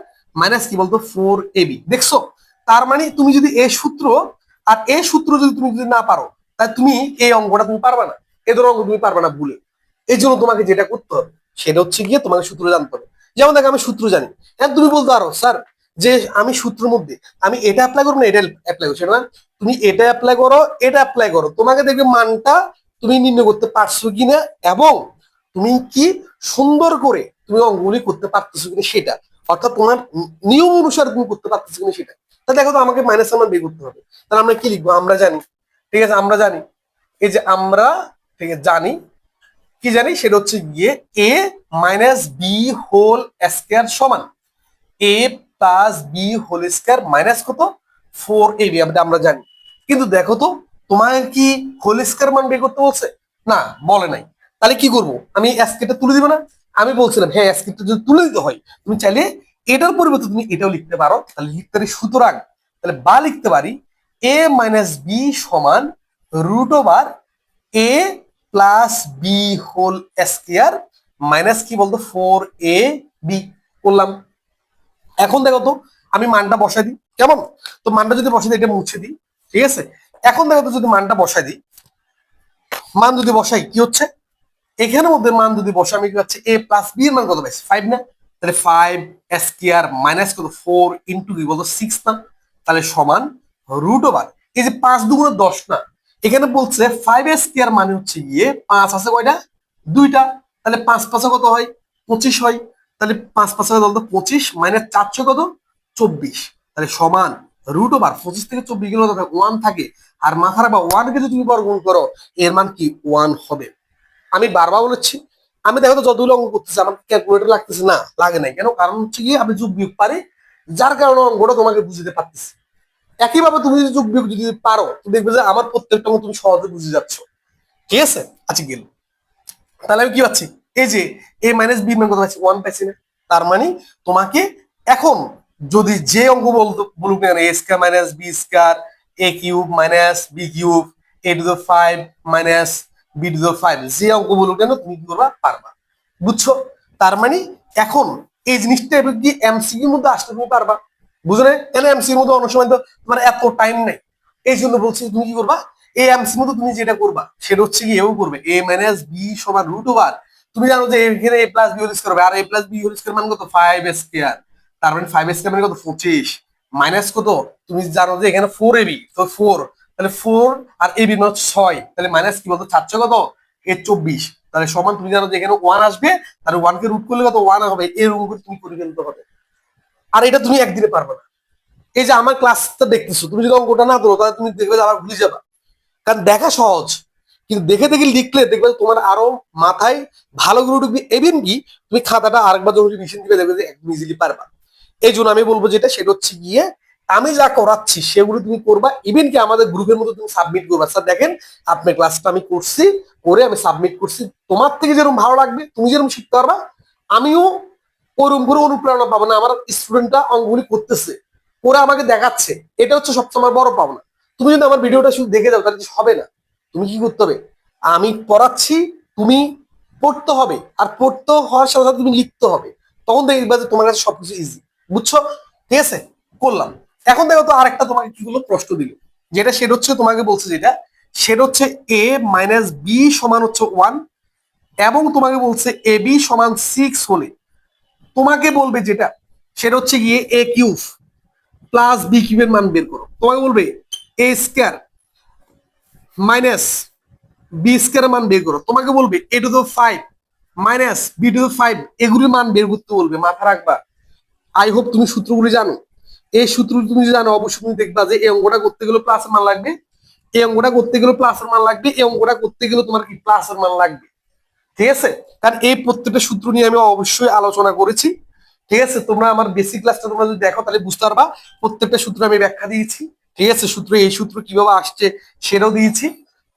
minus কি বলতো 4ab। দেখছো? তার মানে তুমি যদি এই সূত্র আর এই সূত্র যদি না পারো, তাহলে তুমি এই অঙ্কটা তুমি পারবা না, এই ধরনের অঙ্ক তুমি পারবা না ভুলে। এই জন্য তোমাকে যেটা করতে হবে সেটা হচ্ছে গিয়ে তোমাকে সূত্র জানতে হবে। যেমন দেখো আমি সূত্র জানি, হ্যাঁ তুমি বলতে পারো স্যার যে আমি সূত্রের মধ্যে আমি এটা অ্যাপ্লাই করবো না এটা অ্যাপ্লাই করছি না, তুমি এটা অ্যাপ্লাই করো এটা অ্যাপ্লাই করো, তোমাকে দেখবে মানটা তুমি নির্ণয় করতে পারছো কিনা, এবং তুমি কি সুন্দর করে তুমি অঙ্কগুলি করতে পারতেছো কিনা সেটা, অর্থাৎ তোমার নিয়ম অনুসারে তুমি করতে পারতেছো কিনা সেটা। তাহলে দেখো তো আমাকে মাইনাস মান বের করতে হবে, তাহলে আমরা কি লিখবো, আমরা জানি, ঠিক আছে আমরা জানি, এই যে আমরা ঠিক আছে জানি, কি জানি সেটা হচ্ছে গিয়ে a minus b whole square সমান a plus b whole square minus কত 4ab, আমরা জানি। কিন্তু দেখো তো তোমার কি হোল স্কয়ার মান বের করতে বলছে না, বলে নাই। তাহলে কি করব, আমি স্কয়ারটা তুলে দিব না? আমি বলছিলাম হ্যাঁ স্কয়ারটা যদি তুলে দিতে হয় তুমি চাইলে এটার পরিবর্তে তুমি এটাও লিখতে পারো, তাহলে লিখতে পারি সুতরাং তাহলে বা লিখতে পারি এ মাইনাস বি সমান root over a plus b whole square minus কি বলতো 4ab করলাম। এখন দেখো তো আমি মানটা বসাই দিই কেমন, তো মানটা যদি বসাই দিই এটা মুছে দিই, ঠিক আছে? এখন দেখো তো যদি মানটা বসাই দিই, মান যদি বসাই কি হচ্ছে, এখানের মধ্যে মান যদি বসাই আমি কি পাচ্ছি, এ প্লাস বি এর মান কত পাইছি 5 না, তাহলে 5 স্কয়ার মাইনাস কত 4 ইন্টু কি বলতো 6 না, তাহলে সমান রুট ওভার এই যে 5 দুগুণে 10 না, এখানে বলছে 5 স্কয়ার মানে হচ্ছে গিয়ে 5 আছে কয়টা, দুইটা, তাহলে 5 5 কত হয় 25 হয়, তাহলে 5 5 কত বলতো 25 মাইনাস 400 কত 24, তাহলে সমান রুট ওভার 25 থেকে 24 গেলে 1 থাকে, আর মাথার বা 1 কে যদি তুমি বর্গমূল করো এর মান কি 1 হবে। আমি বারবার বলেছি, আমি দেখো তো যতগুলো অঙ্ক করতেছি আমার ক্যালকুলেটর লাগতেছে না, লাগে নাই কেন, কারণ হচ্ছে কি আমি যোগ বিয়োগ পারি, যার কারণে অঙ্কটা তোমাকে বুঝতে পারতেছি। একইভাবে তুমি যদি যোগ বিয়োগ যদি পারো তুমি দেখবে যে আমার প্রত্যেকটা অঙ্ক তুমি সহজে বুঝে যাচ্ছ, ঠিক আছে? আচ্ছা গেল, তাহলে আমি কি পাচ্ছি, এই যে এ মাইনাস বি মান কত পাচ্ছি 1 পাইছি না। তার মানে তোমাকে এখন যদি যে অঙ্ক বলুক না a square minus b square a cube minus b cube a to the 5 minus b to the 5, যে অঙ্ক বলুক কেন তুমি কি করবা, পারবা। বুঝছো? তার মানে এখন এই জিনিসটা এবার কি এমসিকিউর মধ্যে আসলে তুমি পারবা, বুঝলে? কেন এমসিকিউর মধ্যে অনেক সময় তো তোমার এত টাইম নেই, এই জন্য বলছি তুমি কি করবা, এই এমসির মধ্যে তুমি যেটা করবা সেটা হচ্ছে কি এও করবে এ মাইনাস বি সমান রুট ওভার, তুমি জানো যে এখানে এ প্লাস বি হোল স্কয়ার হবে, আর এ প্লাস বি হোল স্কয়ার মানে কত 5 স্কয়ার, তার মানে 5 স্কয়ার মানে কত 25 মাইনাস কত, তুমি জানো যে এখানে 4ab তো 4, তাহলে 4 আর ab মানে 6, তাহলে মাইনাস কি বলতো 400 কত এ 24, তাহলে সমান তুমি জানো যে এখানে 1 আসবে, তাহলে 1 কে রুট করলে কত 1 হবে, এর অঙ্ক তুমি করে ফেলতে হবে। আর এটা তুমি একদিনে পারবে না, এই যে আমার ক্লাসটা দেখতেছো, তুমি যদি অঙ্কটা না ধরো তাহলে তুমি দেখবে যে আবার ভুলে যাবা, কারণ দেখা সহজ, কিন্তু দেখে দেখে লিখলে দেখবে যে তোমার আরো মাথায় ভালো করে ঢুকবে, এমন কি তুমি খাতাটা আরেকবার যখন রিভিশন দিবে দেখবে যে একদম ইজিলি পারবা। এই জন্য আমি বলবো যেটা সেটা হচ্ছে গিয়ে আমি যা করাচ্ছি সেগুলো তুমি করবা, ইভেন কি আমাদের গ্রুপের মধ্যে তুমি সাবমিট করবা। স্যার দেখেন আপনার ক্লাসটা আমি করছি, করে আমি সাবমিট করছি, তোমার থেকে যেরকম ভালো লাগবে, তুমি যেরকম শিখতে পারবা, আমিও ওরকম করে অনুপ্রেরণা পাবো না আমার স্টুডেন্টরা অঙ্কগুলি করতেছে, ওরা আমাকে দেখাচ্ছে, এটা হচ্ছে সবচেয়ে আমার বড় পাওনা। তুমি যদি আমার ভিডিওটা শুধু দেখে যাও তাহলে কিছু হবে না, তুমি কি করতে হবে, আমি পড়াচ্ছি, তুমি পড়তে হবে, আর পড়তে হওয়ার সাথে সাথে তুমি লিখতে হবে, তখন দেখবা যে তোমার কাছে সবকিছু ইজি। বুঝছো? ঠিক আছে, করলাম। এখন দেখো তো আরেকটা তোমাকে কি হলো প্রশ্ন দিল, যেটা সেটা হচ্ছে তোমাকে বলছে যেটা সেটা হচ্ছে a মাইনাস বি সমান হচ্ছে 1, এবং তোমাকে বলছে এ বি সমান 6 হলে তোমাকে বলবে যেটা সেটা হচ্ছে গিয়ে এ কিউব প্লাস বি কিউবের মান বের করো। তোমাকে বলবে a square minus b square মান বের করো, তোমাকে বলবে a to the 5 minus b to the 5, এগুলির মান বের করতে বলবে। মাথা রাখবা, আই হোপ তুমি সূত্রগুলি জানো। এই সূত্রগুলি তুমি জানো অবশ্যই তুমি দেখবা যে এই অঙ্কটা করতে গেলে প্লাসের মান লাগবে, এই অঙ্কটা করতে গেলে প্লাসের মান লাগবে, এই অঙ্কটা করতে গেলে তোমার কি প্লাসের মান লাগবে। ঠিক আছে, কারণ এই প্রত্যেকটা সূত্র নিয়ে আমি অবশ্যই আলোচনা করেছি। ঠিক আছে, তোমরা আমার বেসিক ক্লাসটা তোমরা যদি দেখো তাহলে বুঝতে পারবা প্রত্যেকটা সূত্র আমি ব্যাখ্যা দিয়েছি। ঠিক আছে, এই সূত্র কিভাবে আসছে সেটাও দিয়েছি।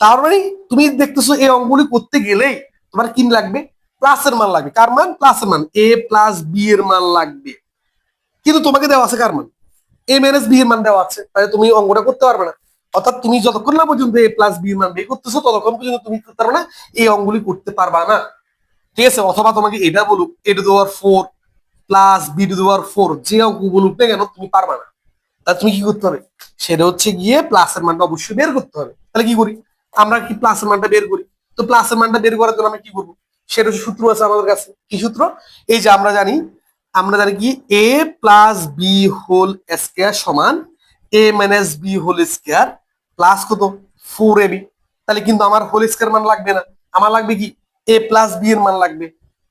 তার মানে তুমি দেখতেছো এই অঙ্কগুলি করতে গেলেই তোমার কি লাগবে, প্লাসের মান লাগবে। কার মান? প্লাসের মান, এ প্লাস বি এর মান লাগবে। কিন্তু তোমাকে দেওয়া আছে কার মান? এ মাইনাস বি এর মান দেওয়া আছে, তাহলে তুমি অঙ্কটা করতে পারবে না। অর্থাৎ তুমি যতক্ষণ না পর্যন্ত এ প্লাস বি এর মান বের করতেছো ততক্ষণ পর্যন্ত তুমি করতে পারবে না, এই অঙ্কগুলি করতে পারবা না। ঠিক আছে, অথবা তোমাকে এটা বলুক এ টু দেওয়ার 4 প্লাস বি টু দেওয়ার 4, যে অঙ্ক বলুক না কেন তুমি পারবা না। তাহলে তুমি কি করতে হবে, সেটা হচ্ছে গিয়ে প্লাসের মানটা অবশ্যই বের করতে হবে। তাহলে কি করি, আমরা কি প্লাসের মানটা বের করি। তো প্লাসের মানটা বের করার জন্য আমরা কি করবো, সেটা হচ্ছে সূত্র আছে আমাদের কাছে। কি সূত্র? এই যে আমরা জানি কি a plus b whole square সমান a minus b whole square plus কত 4ab। তাহলে কিন্তু আমার হোল স্কয়ার মান লাগবে না, আমার লাগবে কি এ প্লাস বি এর মান লাগবে।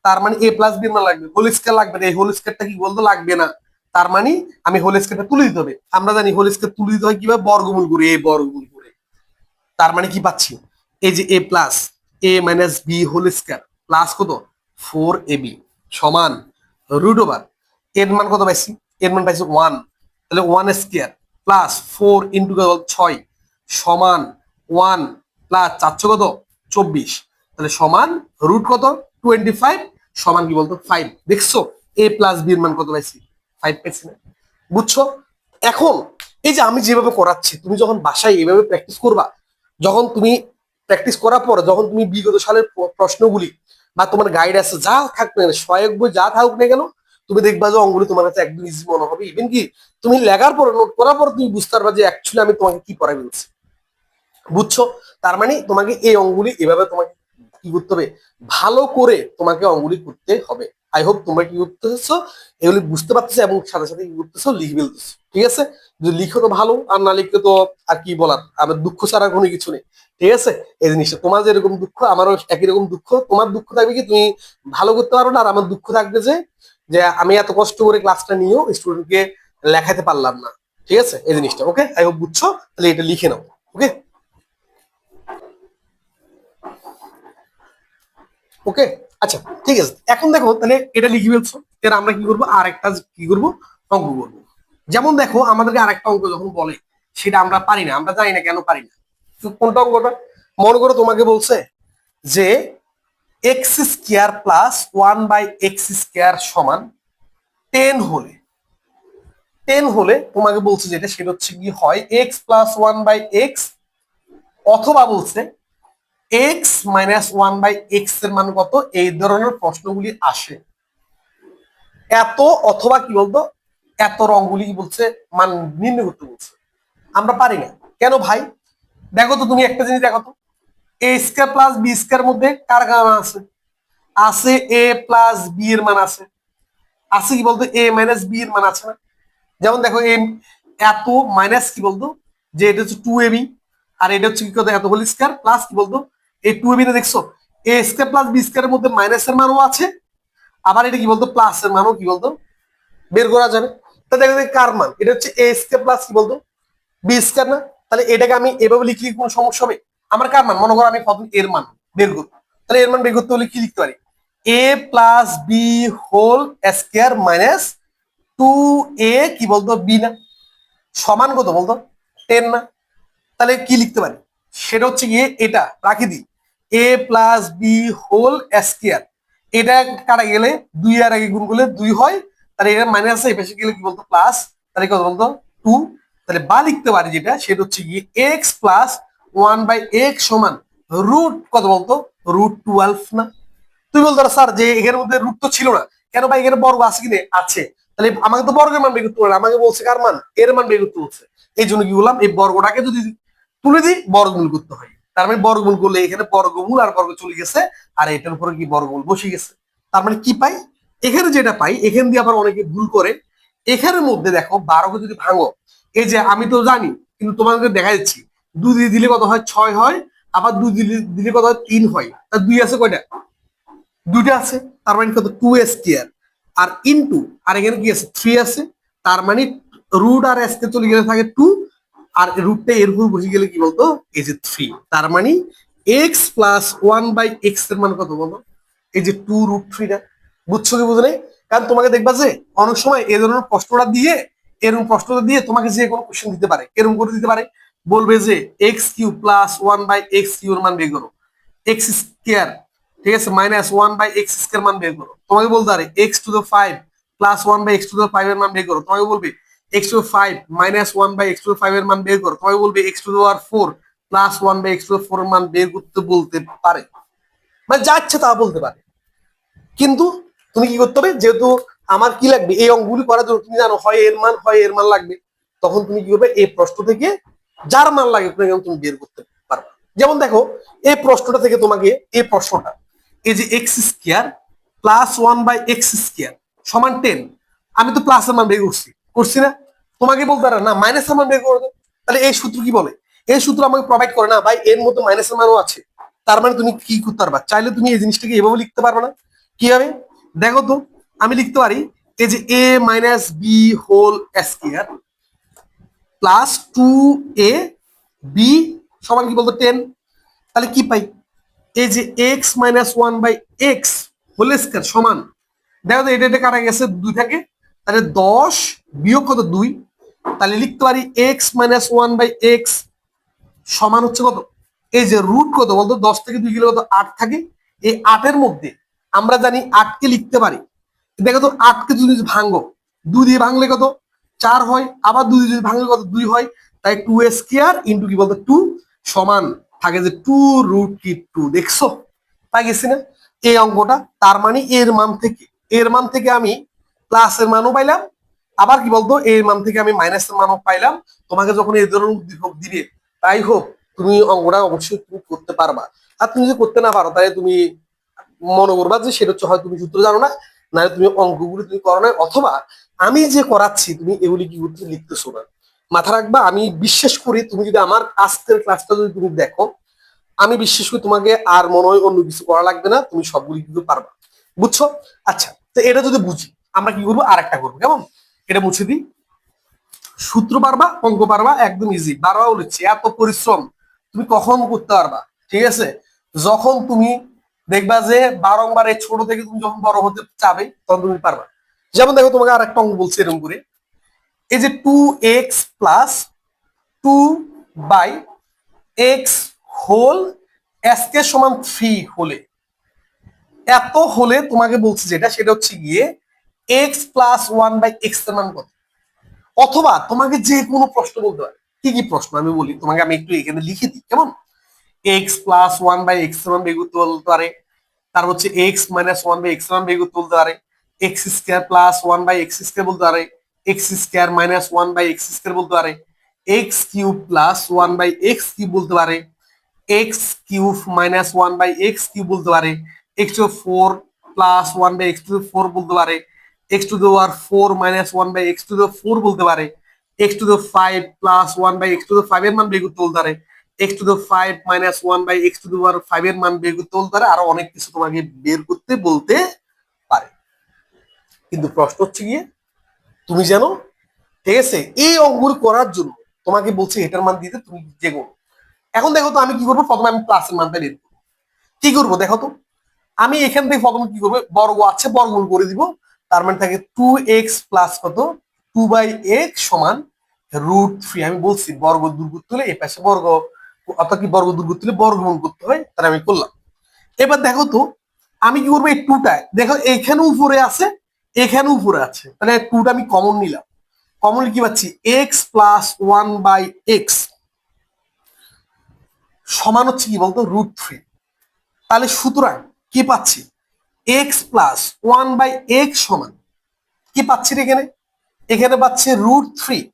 তার মানে এ প্লাস বি এর মান লাগবে, হোল স্কয়ার লাগবে না। এই হোল স্কয়ারটা কি বলতো লাগবে না, তার মানে আমি হোল স্কয়ারটা তুলে দিতে হবে। আমরা জানি হোল স্কয়ার তুলে দিতে হয় কিভাবে, বর্গমূল করে, এ বর্গমূল করে। তার মানে কি পাচ্ছি, এই যে a plus a minus b whole square plus কত 4ab সমান রুট ওভার এর মান কত পাইছি, এর মান পাইছি 1, তাহলে 1 স্কয়ার প্লাস 4 ইন্টু 6 সমান 1 প্লাস 4 কত 24, তাহলে সমান রুট কত 25 সমান কি বলতো 5। দেখছো এ প্লাস বি এর মান কত পাইছি, 5 পাইছি না? বুঝছো? এখন এই যে আমি যেভাবে করাচ্ছি তুমি যখন বাসায় এইভাবে প্র্যাকটিস করবা, যখন তুমি প্র্যাকটিস করার পর যখন তুমি বিগত সালের প্রশ্নগুলি বা তোমার গাইড আছে যা থাকবে না, সহায়ক বই যা থাকুক না কেন, তুমি দেখবা যে অঙ্কগুলি তোমার কাছে একদম ইজি মনে হবে। ইভেন কি তুমি লেখার পর নোট করার পর তুমি বুঝতে পারবা যে অ্যাকচুয়ালি আমি তোমাকে কি পড়াই বলছি। বুঝছো? তার মানে তোমাকে এই অঙ্কগুলি এভাবে তোমাকে কি করতে হবে, ভালো করে তোমাকে অঙ্কগুলি করতে হবে। আই হোপ তোমরা কি করতেছো এগুলি বুঝতে পারতেছো, এবং সাথে সাথে কি করতেছো লিখে ফেলতেছো। ঠিক আছে, যদি লিখো তো ভালো, আর না লিখলে তো আর কি বলার, আমার দুঃখ ছাড়া কোনো কিছু নেই। ঠিক আছে, এই জিনিসটা তোমার যেরকম দুঃখ আমারও একই রকম দুঃখ। তোমার দুঃখ থাকবে কি তুমি ভালো করতে পারো না, আর আমার দুঃখ থাকবে যে যে আমি এত কষ্ট করে ক্লাসটা নিয়েও স্টুডেন্টকে লেখাতে পারলাম না। ঠিক আছে, এই জিনিসটা ওকে, আই হোপ বুঝছো। তাহলে এটা লিখে নাও। ওকে ওকে, আচ্ছা ঠিক আছে। এখন দেখো তাহলে এটা লিখে ফেলছো, এর আমরা কি করবো, আর একটা কি করবো, অঙ্ক করবো। যেমন দেখো আমাদেরকে আরেকটা অঙ্ক যখন বলে সেটা আমরা পারি না, আমরা জানি না কেন পারি না। তো কোনটা অঙ্কটা, মনে করো তোমাকে বলছে যে x square plus 1/x square সমান 10 হলে, 10 হলে তোমাকে বলছে যেটা সেটা হচ্ছে কি হয় এক্স প্লাস 1/x, অথবা বলছে এক্স মাইনাস 1/x এর মান কত। এই ধরনের প্রশ্নগুলি আসে এত, অথবা কি বলতো এত রঙগুলি কি বলছে মান নির্ণয় করতে বলছে, আমরা পারি না কেন ভাই। দেখো তো তুমি একটা জিনিস দেখো তো, এ স্কয়ার প্লাস বি স্কয়ার মধ্যে কার কার মান আছে, আছে এ প্লাস বি এর মান আছে, আছে কি বলতো এ মাইনাস বি এর মান আছে না। যেমন দেখো এম এত মাইনাস কি বলতো যে এটা হচ্ছে 2ab, আর এটা হচ্ছে কি কত এত হোল স্কয়ার প্লাস কি বলতো এই 2ab তে দেখছো এ স্কয়ার প্লাস বি স্কয়ারের মধ্যে মাইনাসের মানও আছে, আবার এটা কি বলতো প্লাস এর মানও কি বলতো বের করা যাবে। তা দেখো কার মান, এটা হচ্ছে এ স্কয়ার প্লাস কি বলতো বি স্কয়ার না? তাহলে এটাকে আমি এভাবে লিখলে কোনো সমস্যা হবে? আমার কার মান, মনে করো আমি প্রথম এর মান বের করব, তাহলে এর মান বের করতে হলে কি লিখতে পারি, a plus b whole square minus 2a কি বলতো বি না, সমান কত বলতো 10 না? তাহলে কি লিখতে পারি, সেটা হচ্ছে গিয়ে এটা রাখি দিই, এ প্লাস বি হোল স্কয়ার, এটা কাটা গেলে 2 আর আগে গুণ করলে 2 হয়, তাহলে এটা মাইনাস এই পাশে গেলে কি বলতো প্লাস, তাহলে কত বলতো 2। তাহলে বা লিখতে পারি যেটা সেটা হচ্ছে গিয়ে এক্স প্লাস 1/x সমান রুট কত বলতো রুট 12 না? তুমি বলতো স্যার যে এর মধ্যে রুট তো ছিল না, কেন ভাই এখানে বর্গ আছে কিনা আছে, তাহলে আমাকে তো বর্গের মান বের করতে বলে, আমাকে বলছে কার মান, এর মান বের করতে বলছে। এই জন্য কি বললাম, এই বর্গটাকে যদি তুলে দিই বর্গমূল করতে হয়, তার মানে বর্গমূল করলে এখানে বর্গমূল আর বর্গ চলে গেছে, আর এটার উপরে কি বর্গমূল বসে গেছে। তার মানে কি পাই, এখানে যেটা পাই, এখান দিয়ে আবার অনেকে ভুল করে, এখানের মধ্যে দেখো 12কে যদি ভাঙো, এই যে আমি তো জানি কিন্তু তোমাকে দেখা যাচ্ছি, 2 দিয়ে দিলে কত হয় 6 হয়, আবার 2 দিলে দিলে কত হয় 3 হয়, তার 2 আছে কয়টা, দুইটা আছে, তার মানে কত 2 স্কয়ার, আর ইনটু আর এখানে কি আছে 3 আছে, তার মানে রুট আর স্কয়ার চলে গেলে থাকে 2, আর রুটটা এর উপর বসে গেলে কি বলতো এই যে 3, তার মানে এক্স প্লাস 1/x এর মান কত বলো, এই যে 2√3 টা। বুঝছো কি বুঝলে? কারণ তোমাকে দেখবা যে অনেক সময় এই ধরনের প্রশ্নটা দিয়ে, এরকম প্রশ্নটা দিয়ে তোমাকে যে কোনো কোশ্চেন দিতে পারে, এরকম করে দিতে পারে, বলবে যে এক্স কিউ প্লাস 1/x কিউর মান বের করো, এক্স স্কয়ার, ঠিক আছে, মাইনাস 1/x স্কয়ার মান বের করো, তোমাকে বলতে পারে x two the 5 plus 1/x two the 5 এর মান বের করো, তোমাকে বলবে x two the 5 minus 1/x two the 5 এর মান বের করো, তোমাকে বলবে x to the 4 plus 1/x to the 4 এর মান বের করতে বলতে পারে, মানে যা ইচ্ছে তা বলতে পারে। কিন্তু তুমি কি করতে হবে, যেহেতু আমার কি লাগবে এই অঙ্কগুলি করার জন্য, তুমি জানো হয় এর মান হয় এর মান লাগবে, তখন তুমি কি করবে এই প্রশ্ন থেকে যার মান লাগে তুমি বের করতে পারবে। যেমন দেখো এই প্রশ্নটা থেকে তোমাকে, এই প্রশ্নটা এই যে x square plus 1/x square সমান 10, আমি তো প্লাস এর মান বের করছি, করছি না? তোমাকে বলতে পারে না মাইনাস এর মান বের করে দাও, তাহলে এই সূত্র কি বলে, এই সূত্র আমাকে প্রোভাইড করে না ভাই এর মধ্যে মাইনাস এর মানও আছে, তার মানে তুমি কি করতে পারবা, চাইলে তুমি এই জিনিসটাকে এভাবে লিখতে পারবে না? কি হবে দেখো তো, আমি লিখতে পারি এই যে a minus b whole square plus 2ab সমান কি বলতো 10, তাহলে কি পাই, এই যে x minus 1/x whole square সমান, দেখো তো এটা কাটা গেছে 2 থাকে, তাহলে 10 বিয়োগ কত 2, তাহলে লিখতে পারি এক্স মাইনাস 1/x সমান হচ্ছে কত, এই যে রুট কত বলতো 10 থেকে 2 গেলে কত 8 থাকে, এই 8 এর মধ্যে আমরা জানি 8কে লিখতে পারি, দেখো তো 8কে যদি ভাঙো 2 দিয়ে ভাঙলে কত 4 হয়, আবার 2 দিয়ে যদি ভাঙলে কত 2 হয়, তাই 2 স্কয়ার ইনটু কি বলতো 2 সমান থাকে যে 2√2, দেখছো পাই গেছি না এই অঙ্কটা। তার মানে এর মান থেকে, এর মান থেকে আমি প্লাস এর মানও পাইলাম, আবার কি বলতো এর মান থেকে আমি মাইনাস এর মানও পাইলাম। তোমাকে যখন এই ধরনের উদ্দীপক দিবে তাই হোক, তুমি অঙ্কটা অবশ্যই তুমি করতে পারবা। আর তুমি যদি করতে না পারো তাহলে তুমি মনে করবা যে সেটা হচ্ছে হয় তুমি সূত্র জানো না, না তুমি অঙ্কগুলো তুমি করো না, অথবা আমি যে করাচ্ছি তুমি এগুলি কি করতে লিখতেছো না। মাথা রাখবা, আমি বিশ্বাস করি তুমি যদি আমার আজকের ক্লাসটা যদি তুমি দেখো, আমি বিশ্বাস করি তোমাকে আর মনে হয় অন্য কিছু করা লাগবে না, তুমি সবগুলি কিন্তু পারবা। বুঝছো? আচ্ছা, তো এটা যদি বুঝি আমরা কি করবো, আর একটা করবো, কেমন, এটা মুছে দিই। সূত্র পারবা, অঙ্ক পারবা, একদম ইজি, বারবার বলেছি এত পরিশ্রম তুমি কখন করতে পারবা, ঠিক আছে, যখন তুমি দেখবা যে বারংবার এই ছোট থেকে তুমি যখন বড় হতে চাবে তখন তুমি পারবা। যেমন দেখো তোমাকে আর একটা অঙ্ক বলছি এরকম করে, এই যে 2x প্লাস 2/x হোল কে সমান 3 হলে, এত হলে তোমাকে বলছে যেটা সেটা হচ্ছে গিয়ে এক্স প্লাস 1/x এর মান কত, অথবা তোমাকে যে কোনো প্রশ্ন বলতে পারে। কি কি প্রশ্ন আমি বলি তোমাকে, আমি একটু এখানে লিখে দিই কেমন, এক্স প্লাস 1/x এর মান বের করতে বলতে পারে, তার হচ্ছে এক্স মাইনাস 1/x এর মান বের করতে বলতে পারে, x square plus 1/x square বলতে পারে, x square minus 1/x square বলতে পারে, x cube plus 1/x cube বলতে পারে, x cube minus 1/x cube বলতে পারে, x two 4 plus 1/x two 4 বলতে পারে, এক্স টু দেওয়ার 4 মাইনাস 1/x টু 4 বলতে পারে, x two 5 plus 1/x two 5 এর মান বের করতে বলতে পারে, x two 5 minus 1/x two 5 এর মান বের করতে বলতে পারে, আরো অনেক কিছু তোমাকে বের করতে বলতে পারে। কিন্তু প্রশ্ন হচ্ছে গিয়ে তুমি জানো ঠিক আছে? এই অঙ্কগুলো করার জন্য তোমাকে বলছে এটার মান দিতে, তুমি যে কোনো। এখন দেখো তো আমি কি করবো, প্রথমে আমি প্লাসের মানটা বের করবো। কি করবো দেখো তো, আমি এখান থেকে প্রথমে কি করবো, বর্গ আছে বর্গমূল করে দিব। তার মানে থাকে 2x প্লাস কত, 2/x সমান √3। আমি বলছি বর্গ দূর করতে হলে এ পাশে বর্গ, অর্থাৎ কি বর্গ দূর করতে হলে বর্গমূল করতে হয়, তাহলে আমি করলাম। এবার দেখো তো আমি কি করবো, এই 2টা দেখো এখানে উপরে আছে, এখানে উপরে আছে, তাহলে 2টা আমি কমন নিলাম। কমন কি পাচ্ছি, x প্লাস 1/x সমান হচ্ছে কি বলতো, √3। তাহলে সুতরাং কি পাচ্ছি, এক্স প্লাস 1/x সমান কি পাচ্ছি এখানে, এখানে পাচ্ছে √3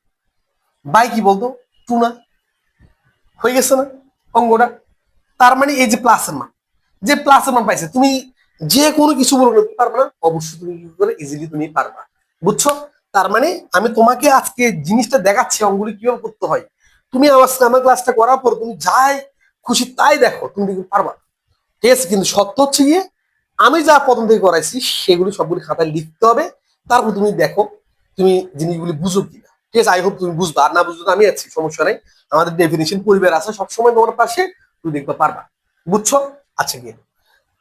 বাই কি বলতো 2 না, হয়ে গেছে না অঙ্কটা? তার মানে এই যে প্লাসের মান, যে প্লাসের মান পাইছে, তুমি যে কোনো কিছু বলতে পারবে না, অবশ্যই তুমি কি করে ইজিলি তুমি পারবা। বুঝছো? তার মানে আমি তোমাকে আজকে জিনিসটা দেখাচ্ছি অঙ্কগুলি কিভাবে করতে হয়। তুমি আমার ক্লাসটা করার পর তুমি যাই খুশি তাই দেখো, তুমি দেখবে পারবা। ঠিক আছে? কিন্তু সত্য হচ্ছে গিয়ে আমি যা প্রথম থেকে করাইছি সেগুলি সবগুলি খাতায় লিখতে হবে, তারপর তুমি দেখো তুমি জিনিসগুলি বুঝো কিনা। ঠিক আছে? আই হোপ তুমি বুঝবা, আর না বুঝলে তো আমি আছি, সমস্যা নাই। আমাদের ডেফিনেশন পরিবার আছে সবসময় তোমার পাশে, তুমি দেখবা পারবা। বুঝছো? আচ্ছা গিয়ে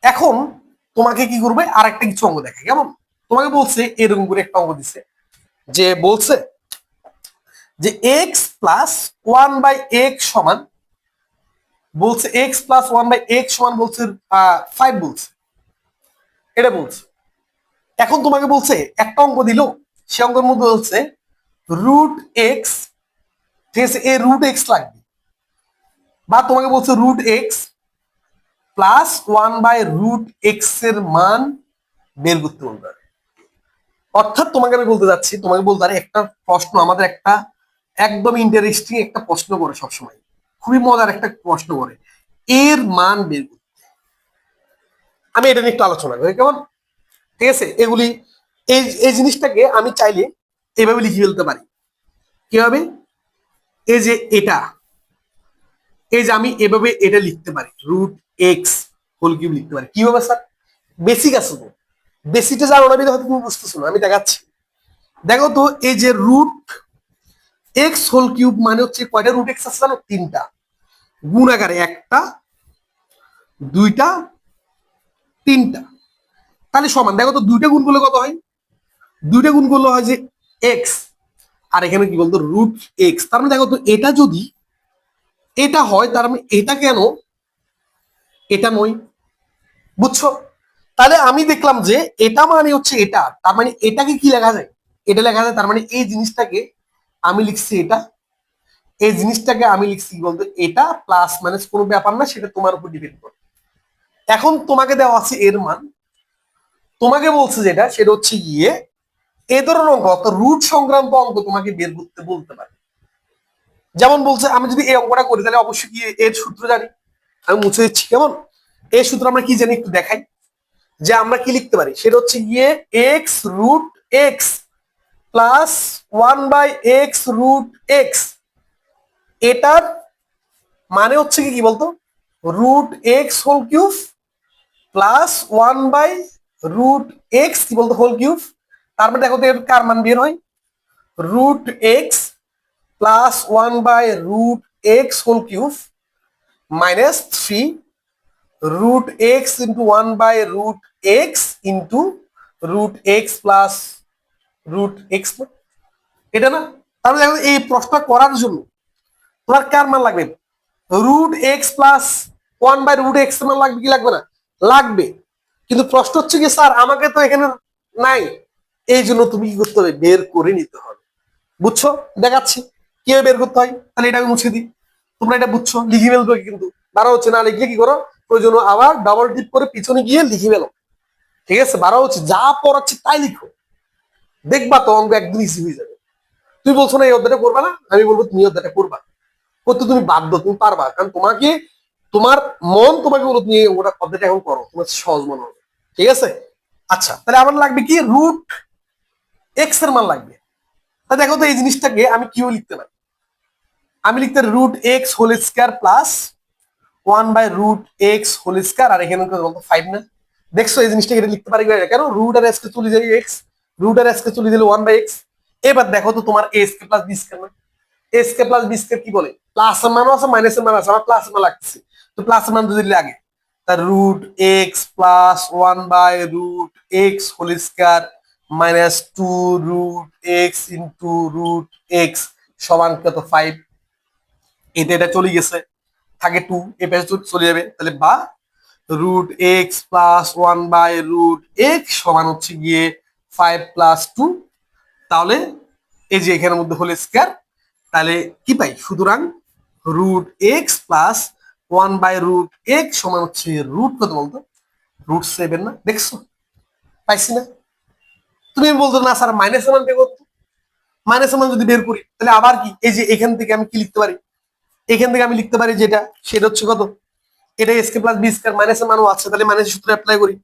এখন তোমাকে কি করবে, আর একটা কিছু অঙ্ক দেখে কেমন। তোমাকে বলছে এরকম করে একটা অঙ্ক দিচ্ছে, যে বলছে যে এক্স প্লাস 1/x সমান, বলছে এক্স প্লাস 1/x সমান বলছে 5 বলছে, এটা বলছে। এখন তোমাকে বলছে একটা অঙ্ক দিল, সে অঙ্কের মধ্যে বলছে √x, ঠিক আছে, এ √x লাগবে, বা তোমাকে বলছে √x প্লাস 1/√x এর মান বের করতে বলবে। অর্থাৎ তোমাকে আমি বলতে যাচ্ছি, তোমাকে বলতে পারি একটা প্রশ্ন আমাদের একটা একদম ইন্টারেস্টিং একটা প্রশ্ন করে সবসময়, খুবই মজার একটা প্রশ্ন করে, এর মান বের করতে। আমি এটা নিয়ে একটু আলোচনা করি কেমন? ঠিক আছে? এগুলি এই এই জিনিসটাকে আমি চাইলে এইভাবে লিখে ফেলতে পারি। কিভাবে? এই যে এটা, এই যে আমি এভাবে এটা লিখতে পারি, √x হোল কিউব লিখতে পারি। কিভাবে স্যার? বেসিক আছে তো, বেসিকটা জানো না হয়তো তুমি বুঝতেছো না, আমি দেখাচ্ছি। দেখো তো এই যে √x হোল কিউব মানে হচ্ছে কয়টা √x আছে জানো, 3টা। গুণ আকারে 1টা, 2টা, 3টা। তাহলে সমান, দেখো তো 2টা গুণ করলে কত হয়, 2টা গুণ করলে হয় যে x, আর এখানে কি বলতো √x। তার মানে দেখো তো এটা যদি এটা হয়, তার মানে এটা কেন এটা নয়। বুঝছো? তাহলে আমি দেখলাম যে এটা মানে হচ্ছে এটা, তার মানে এটাকে কি লেখা যায়, এটা লেখা যায়। তার মানে এই জিনিসটাকে আমি লিখছি এটা, এই জিনিসটাকে আমি লিখছি কি বলতো এটা, প্লাস মাইনাস কোনো ব্যাপার না, সেটা তোমার উপর ডিপেন্ড করে। এখন তোমাকে দেওয়া আছে এর মান, তোমাকে বলছে যেটা সেটা হচ্ছে গিয়ে এ ধরনের অঙ্ক, অর্থাৎ রুট সংক্রান্ত অঙ্ক তোমাকে বের করতে বলতে পারে। যেমন বলছে আমি যদি এই অঙ্কটা করি তাহলে অবশ্যই কি এর সূত্র জানি, আমি মুছে দিচ্ছি কেমন। এই সূত্র আমরা কি জানি একটু দেখাই, যে আমরা কি লিখতে পারি, সেটা হচ্ছে গিয়ে x√x প্লাস 1/x√x, এটার মানে হচ্ছে কি বলতো √x whole cube plus 1/√x কি বলতো হোল কিউব। তার মানে দেখো তো এর কার মান বের হয়, √x plus 1/√x whole cube minus 3 √x into 1/√x into √x plus √x, এটা না? তাহলে দেখো এই প্রশ্ন করার জন্য তোমার কার মান লাগবে, √x প্লাস 1/√x এর মান লাগবে কি লাগবে না, লাগবে। কিন্তু প্রশ্ন হচ্ছে কি স্যার আমাকে তো এখানে নাই, এই জন্য তুমি কি করতে হবে, বের করে নিতে হবে। বুঝছো? দেখাচ্ছি কিভাবে বের করতে হয়। তাহলে এটা আমি মুছে দিই, তোমরা এটা বুঝছো, লিখে ফেলবে কিন্তু বারো হচ্ছে না লিখলে কি করো, প্রয়োজন আবার ডাবল টিপ করে পিছনে গিয়ে লিখে ফেলো। ঠিক আছে? বারো হচ্ছে যা পড়াচ্ছে তাই লিখো, দেখবা তো অঙ্ক একদম ইজি হয়ে যাবে। তুমি বলছো না এই অধ্যায়টা করবা না, আমি বলবো তুমি অধ্যায়টা করবা, করতে তুমি বাধ্য, তুমি পারবা, কারণ তোমাকে তোমার মন তোমাকে বলো তুমি ওটা অধ্যায়টা এখন করো, তোমার সহজ মনে হবে। ঠিক আছে? আচ্ছা তাহলে আমার লাগবে কি, √x এর মান লাগবে। তা দেখো তো এই জিনিসটাকে আমি কিভাবে লিখতে পারি, আমি লিখতে √x whole square plus 1/√x whole square, আর এখানে বলতো 5 না। দেখছো এই জিনিসটাকে এটা লিখতে পারি, কেন রুট আর এস কে চলে যায় এক্স, রুট আর এস কে চলে দিলে 1/x, এবার দেখো তো তোমার এ স্কয়ার প্লাস বি স্কয়ার না, a square plus b square কি বলে, প্লাস এর মানও আছে মাইনাস এর মান আছে, আমার প্লাস এর মান লাগতেছে, তো প্লাস এর মান যদি লাগে তার root x plus 1/√x whole square minus 2√x into root x সমান কত 5, এটা চলে গেছে, থাকে 2, এ পাশে চলে যাবে, তাহলে বা √x প্লাস 1/√x সমান হচ্ছে গিয়ে 5 + 2, তাহলে এই যে এখানের মধ্যে হোল স্কয়ার, তাহলে কি পাই, সুতরাং √x প্লাস 1/√x সমান হচ্ছে রুট কত বলতো, √7 না, দেখছো পাইছি না। তুমি বলতো না স্যার মাইনাস মান বের করতো, মাইনাস মান যদি বের করি তাহলে আবার কি, এই যে এখান থেকে আমি কি লিখতে পারি, এখান থেকে আমি লিখতে পারি যেটা সেটা হচ্ছে কত, এটা স্কয়ার প্লাস বি স্কয়ার, মাইনাসের মানও আছে, তাহলে মাইনাসের সূত্র অ্যাপ্লাই করি,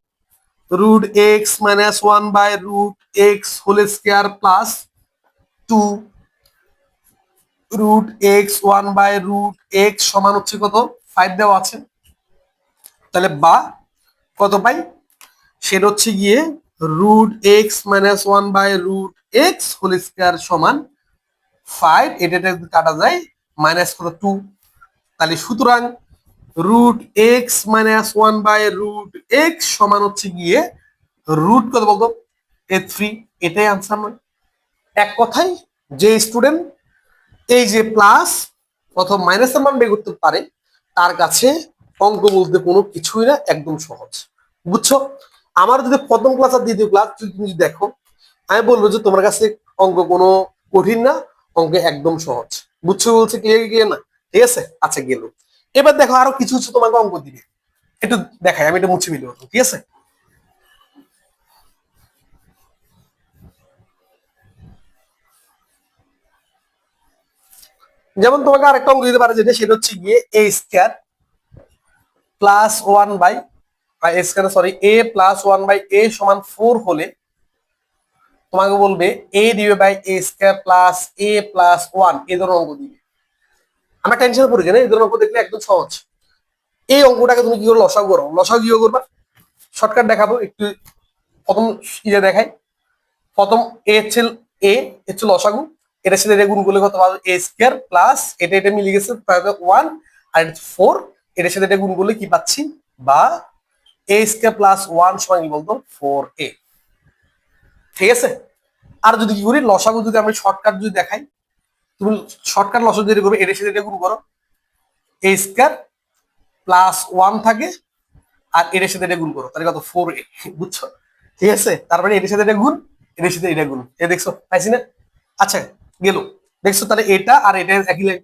√x minus 1/√x whole square plus 2 √x 1/√x সমান হচ্ছে কত 5 দেওয়া আছে, তাহলে বা কত পাই, সেটা হচ্ছে গিয়ে √x minus 1/√x whole square সমান 5, এটা কাটা যায় মাইনাস কত 2, তাহলে সুতরাং √x মাইনাস 1/√x সমান হচ্ছে গিয়ে রুট কত বলতো 3, এটাই আনসার নয়। এক কথায় যে স্টুডেন্ট এই যে প্লাস অথবা মাইনাসের মান বের করতে পারে তার কাছে অঙ্ক বলতে কোনো কিছুই না, একদম সহজ, বুঝছো। আমার যদি প্রথম ক্লাস আর দ্বিতীয় ক্লাস তুমি দেখো, আমি বলবো যে তোমার কাছে অঙ্ক কোনো কঠিন না, অঙ্ক একদম সহজ, বুঝছো বলছে ক্লিয়ার গিয়ে না, ঠিক আছে, আচ্ছা গেল। এবার দেখো আরো কিছু কিছু তোমাকে অঙ্ক দিবে, একটু দেখাই, আমি এটা মুছে মিলবো, ঠিক আছে। যেমন তোমাকে আরেকটা অঙ্ক দিতে পারে যেটা সেটা হচ্ছে গিয়ে এ স্কয়ার প্লাস 1/a সমান 4 হলে তোমাকে বলবে a/a² এই ধরনের অঙ্ক দিবে। আমরা টেনশন পড়ি না, এই ধরনের অঙ্ক দেখলে একদম সহজ। এই অঙ্কটাকে তুমি কি করে লসাগু করো, লসাগু কি করবা, শর্টকাট দেখাবো একটু, প্রথম ইয়ে দেখাই, প্রথম এ হচ্ছে লসাগু, এটার সাথে এটা গুণ করলে কত পাবো a² প্লাস এটা মিলে গেছে 1 আর এটা 4, এটার সাথে এটা গুণ করলে কি পাচ্ছি, বা a² প্লাস 1 সমান কি বলতো 4a, ঠিক আছে। আর যদি কি করি লসাগু যদি আমি শর্টকাট যদি দেখাই, তুমি শর্টকাট লসাগু যদি করবে এটার সাথে এটা গুণ করো, a² প্লাস 1 থাকে আর এটার সাথে এটা গুণ করো, তাহলে কত 4a, বুঝছো, ঠিক আছে। তারপরে এটার সাথে এটা গুণ, এটার সাথে এটা গুণ, এ দেখছো পাইছি না, আচ্ছা গেল, দেখছো তাহলে এটা আর এটা একই লাইন।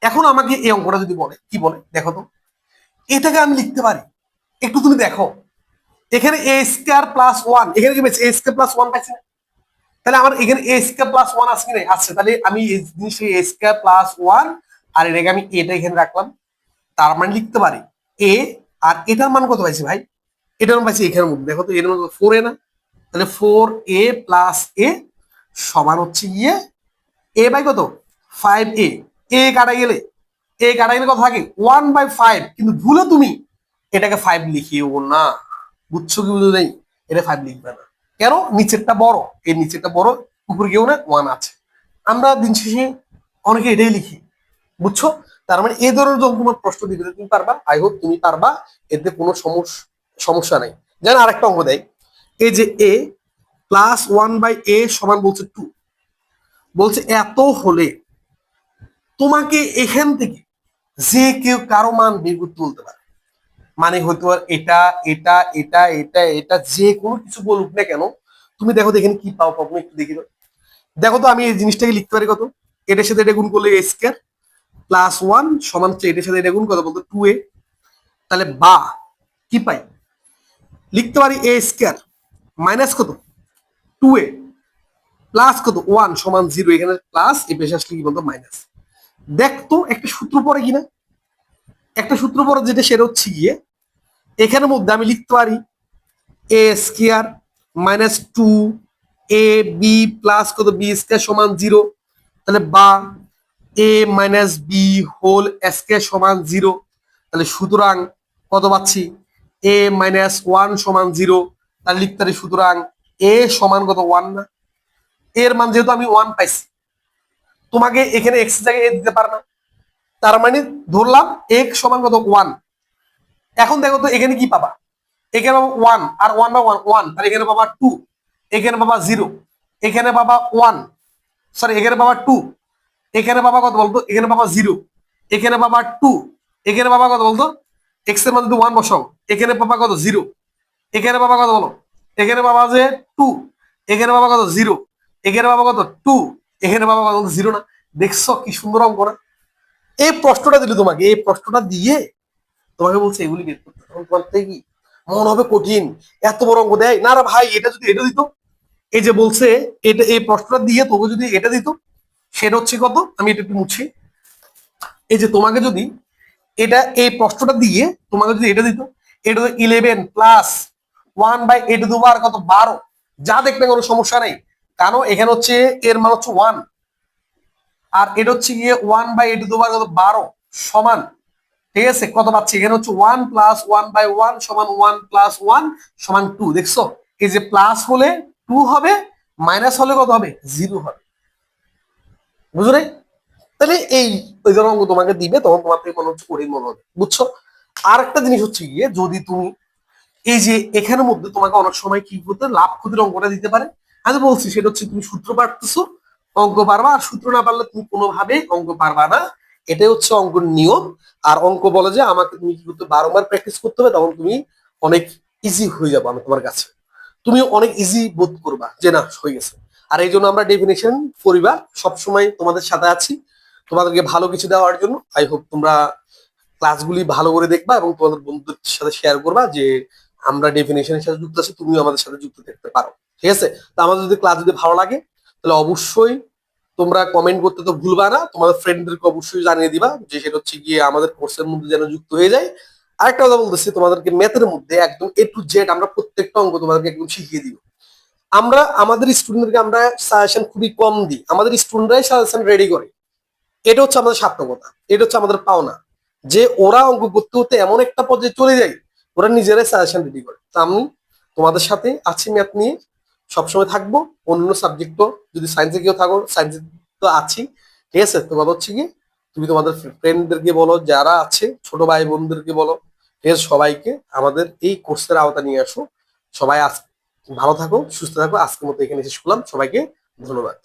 এখন আমাকে এই অঙ্কটা যদি বলে কি বলে দেখো তো, এটাকে আমি লিখতে পারি, একটু তুমি দেখো, এখানে a² প্লাস 1, এখানে কি পেয়েছি a² প্লাস 1 পাইছি না, তাহলে আমার এখানে a² প্লাস 1 আছে কি না, আছে, তাহলে আমি এই জিনিসটা a² প্লাস 1 আর এটাকে আমি এটা এখানে রাখলাম, তার মানে লিখতে পারি এ, আর এটার মান কত পাইছি ভাই, এটার মান পাইছি এখানের মধ্যে, দেখো তো এর মান 4a না, তাহলে 4a প্লাস a সমান হচ্ছে গিয়ে এ বাই কত 5a, এ কাটা গেলে কত থাকে 1/5, কিন্তু ভুলে তুমি এটাকে 5 লিখিও না, বুঝছো কি বুঝো নেই, এটা 5 লিখবে না, কেন, নিচেরটা বড়, এর নিচেরটা বড়, উপরে কেউ না 1 আছে, আমরা দিন শেষে অনেকে এটাই লিখি, বুঝছো। তার মানে এই ধরনের যখন তোমার প্রশ্ন দিবে তুমি পারবা, আই হোপ তুমি পারবা, এতে কোনো সমস্যা নেই। যেন আরেকটা অঙ্ক দেয়, এই যে a প্লাস 1/a সমান বলছে 2, বলছে এত হলে তোমাকে এখান থেকে যে কেউ কারো মান বের করতে বলতে পারে, মানে হয়তো এটা এটা এটা এটা এটা যে কোনো কিছু বলুক না কেন, তুমি দেখো তো এখানে কি পাও পাবো একটু দেখি তো, দেখো তো আমি এই জিনিসটাকে লিখতে পারি কত, এটার সাথে এটা গুণ করলে a² প্লাস 1 সমান হচ্ছে এটার সাথে এটা গুণ কত বলতো 2a, তাহলে বা কি পাই, লিখতে পারি a² মাইনাস কত 2a প্লাস কত 1 সমান 0, এখানে প্লাস এই পেশে আসলে কি বলতো মাইনাস। দেখতো একটা সূত্র পড়ে কিনা, একটা সূত্র পড়ে যেটা সেটা হচ্ছে গিয়ে এখানের মধ্যে আমি লিখতে পারি a² মাইনাস 2ab প্লাস কত b² সমান 0, তাহলে বা a minus b whole square সমান 0, তাহলে সুতরাং কত পাচ্ছি a মাইনাস 1 সমান 0, তাহলে লিখতে পারি সুতরাং a সমান কত 1 না, এর মান যেহেতু আমি 1 পাইছি, তোমাকে এখানে এক্স এর জায়গায় এ দিতে পারে না, তার মানে ধরলাম এক্স সমান কত 1। এখন দেখো তো এখানে কি পাবা, এখানে পাবা 1 আর 1 বা 1 1, আর এখানে পাবা 2, এখানে পাবা 0, এখানে পাবা 1, সরি এখানে পাবা 2, এখানে পাবা কত বলতো, এখানে পাবা 0, এখানে পাবা 2, এখানে পাবা কত বলতো, এক্স এর মান যদি 1 বসাও, এখানে পাবা কত 0, এখানে পাবা কত বলো, এখানে পাবা যে 2, এখানে পাবা কত 0, এখানে পাবা কত 2, এখানে পাবা কত 0 না। দেখছো কি সুন্দর অঙ্ক না? এই প্রশ্নটা দিলে তোমাকে, এই প্রশ্নটা দিয়ে তোমাকে বলছে এগুলি বের করতে, তখন তোমার থেকে কি মনে হবে কঠিন, এত বড় অঙ্ক দেয় না রে ভাই, এটা যদি এটা দিত, এই যে বলছে এটা, এই প্রশ্নটা দিয়ে তোকে যদি এটা দিত, সেটা হচ্ছে কত, আমি এটা একটু মুছি, এই যে তোমাকে যদি এটা, এই প্রশ্নটা দিয়ে তোমাকে যদি এটা দিত, এটা তো 11+1/8 কত 12, যা দেখলে কোনো সমস্যা নেই, কারণ এখানে হচ্ছে এর মান হচ্ছে 1, আর এটা হচ্ছে গিয়ে 1/8 কত 12 সমান, ঠিক আছে, কত পাচ্ছি এখানে হচ্ছে 1+1/1 সমান 1+1 সমান 2, দেখছো, এই যে প্লাস হলে 2 হবে, মাইনাস হলে কত হবে 0 হবে, বুঝো নাই? তাহলে এই ওই ধরনের অঙ্ক তোমাকে দিবে, তখন তোমার থেকে মনে হচ্ছে কঠিন মনে হবে, বুঝছো? আর একটা জিনিস হচ্ছে গিয়ে, যদি তুমি এই যে এখানের মধ্যে তোমাকে অনেক সময় কি করতে লাভ ক্ষতির অঙ্কটা দিতে পারে, আমি বলছি সেটা হচ্ছে তুমি সূত্র পারতেছো, অঙ্ক পারবা, আর সূত্র না পারলে তুমি কোনোভাবে অঙ্ক পারবা না, এটাই হচ্ছে অঙ্কের নিয়ম। আর অঙ্ক বলে যে আমাকে তুমি কি করতে, বারবার প্র্যাকটিস করতে হবে, তখন তুমি অনেক ইজি হয়ে যাবে আমি তোমার কাছে, তুমি অনেক ইজি বোধ করবা যে না হয়ে গেছে। আর এই জন্য আমরা ডেফিনেশন পরিবার সবসময় তোমাদের সাথে আছি, তোমাদেরকে ভালো কিছু দেওয়ার জন্য। আই হোপ তোমরা ক্লাসগুলি ভালো করে দেখবা এবং তোমাদের বন্ধুদের সাথে শেয়ার করবা যে আমরা ডেফিনেশনের সাথে যুক্ত আছি, তুমিও আমাদের সাথে যুক্ত থাকতে পারো, ঠিক আছে? তো আমাদের যদি ক্লাস যদি ভালো লাগে, তাহলে অবশ্যই তোমরা কমেন্ট করতে তো ভুলবা না, তোমাদের ফ্রেন্ডদেরকে অবশ্যই জানিয়ে দিবা যে সেটা হচ্ছে গিয়ে আমাদের কোর্সের মধ্যে যেন যুক্ত হয়ে যায়। আরেকটা কথা বলতেছি, তোমাদেরকে ম্যাথের মধ্যে একদম A to Z আমরা প্রত্যেকটা অঙ্ক তোমাদেরকে একদম শিখিয়ে দিব। আমরা আমাদের স্টুডেন্টদেরকে আমরা সাজেশন খুবই কম দিই, আমাদের স্টুডেন্টরাই সাজেশন রেডি করে, এটা হচ্ছে আমাদের সার্থকতা, এটা হচ্ছে আমাদের পাওনা, যে ওরা অঙ্ক করতে করতে এমন একটা পর্যায়ে চলে যায়, ওরা নিজেরাই সাজেশন রেডি করে। তো আমি তোমাদের সাথে আছি, ম্যাথ নিয়ে সবসময় থাকবো, অন্য সাবজেক্টও যদি সায়েন্সে কেউ থাকো, সায়েন্সে তো আছি, ঠিক আছে? তো কথা হচ্ছে কি, তুমি তোমাদের ফ্রেন্ডদেরকে বলো, যারা আছে ছোট ভাই বোনদেরকে বলো, ঠিক আছে, সবাইকে আমাদের এই কোর্সের আওতা নিয়ে আসো। সবাই ভালো থাকো, সুস্থ থাকো, আজকের মতো এখানে শেষ করলাম, সবাইকে ধন্যবাদ।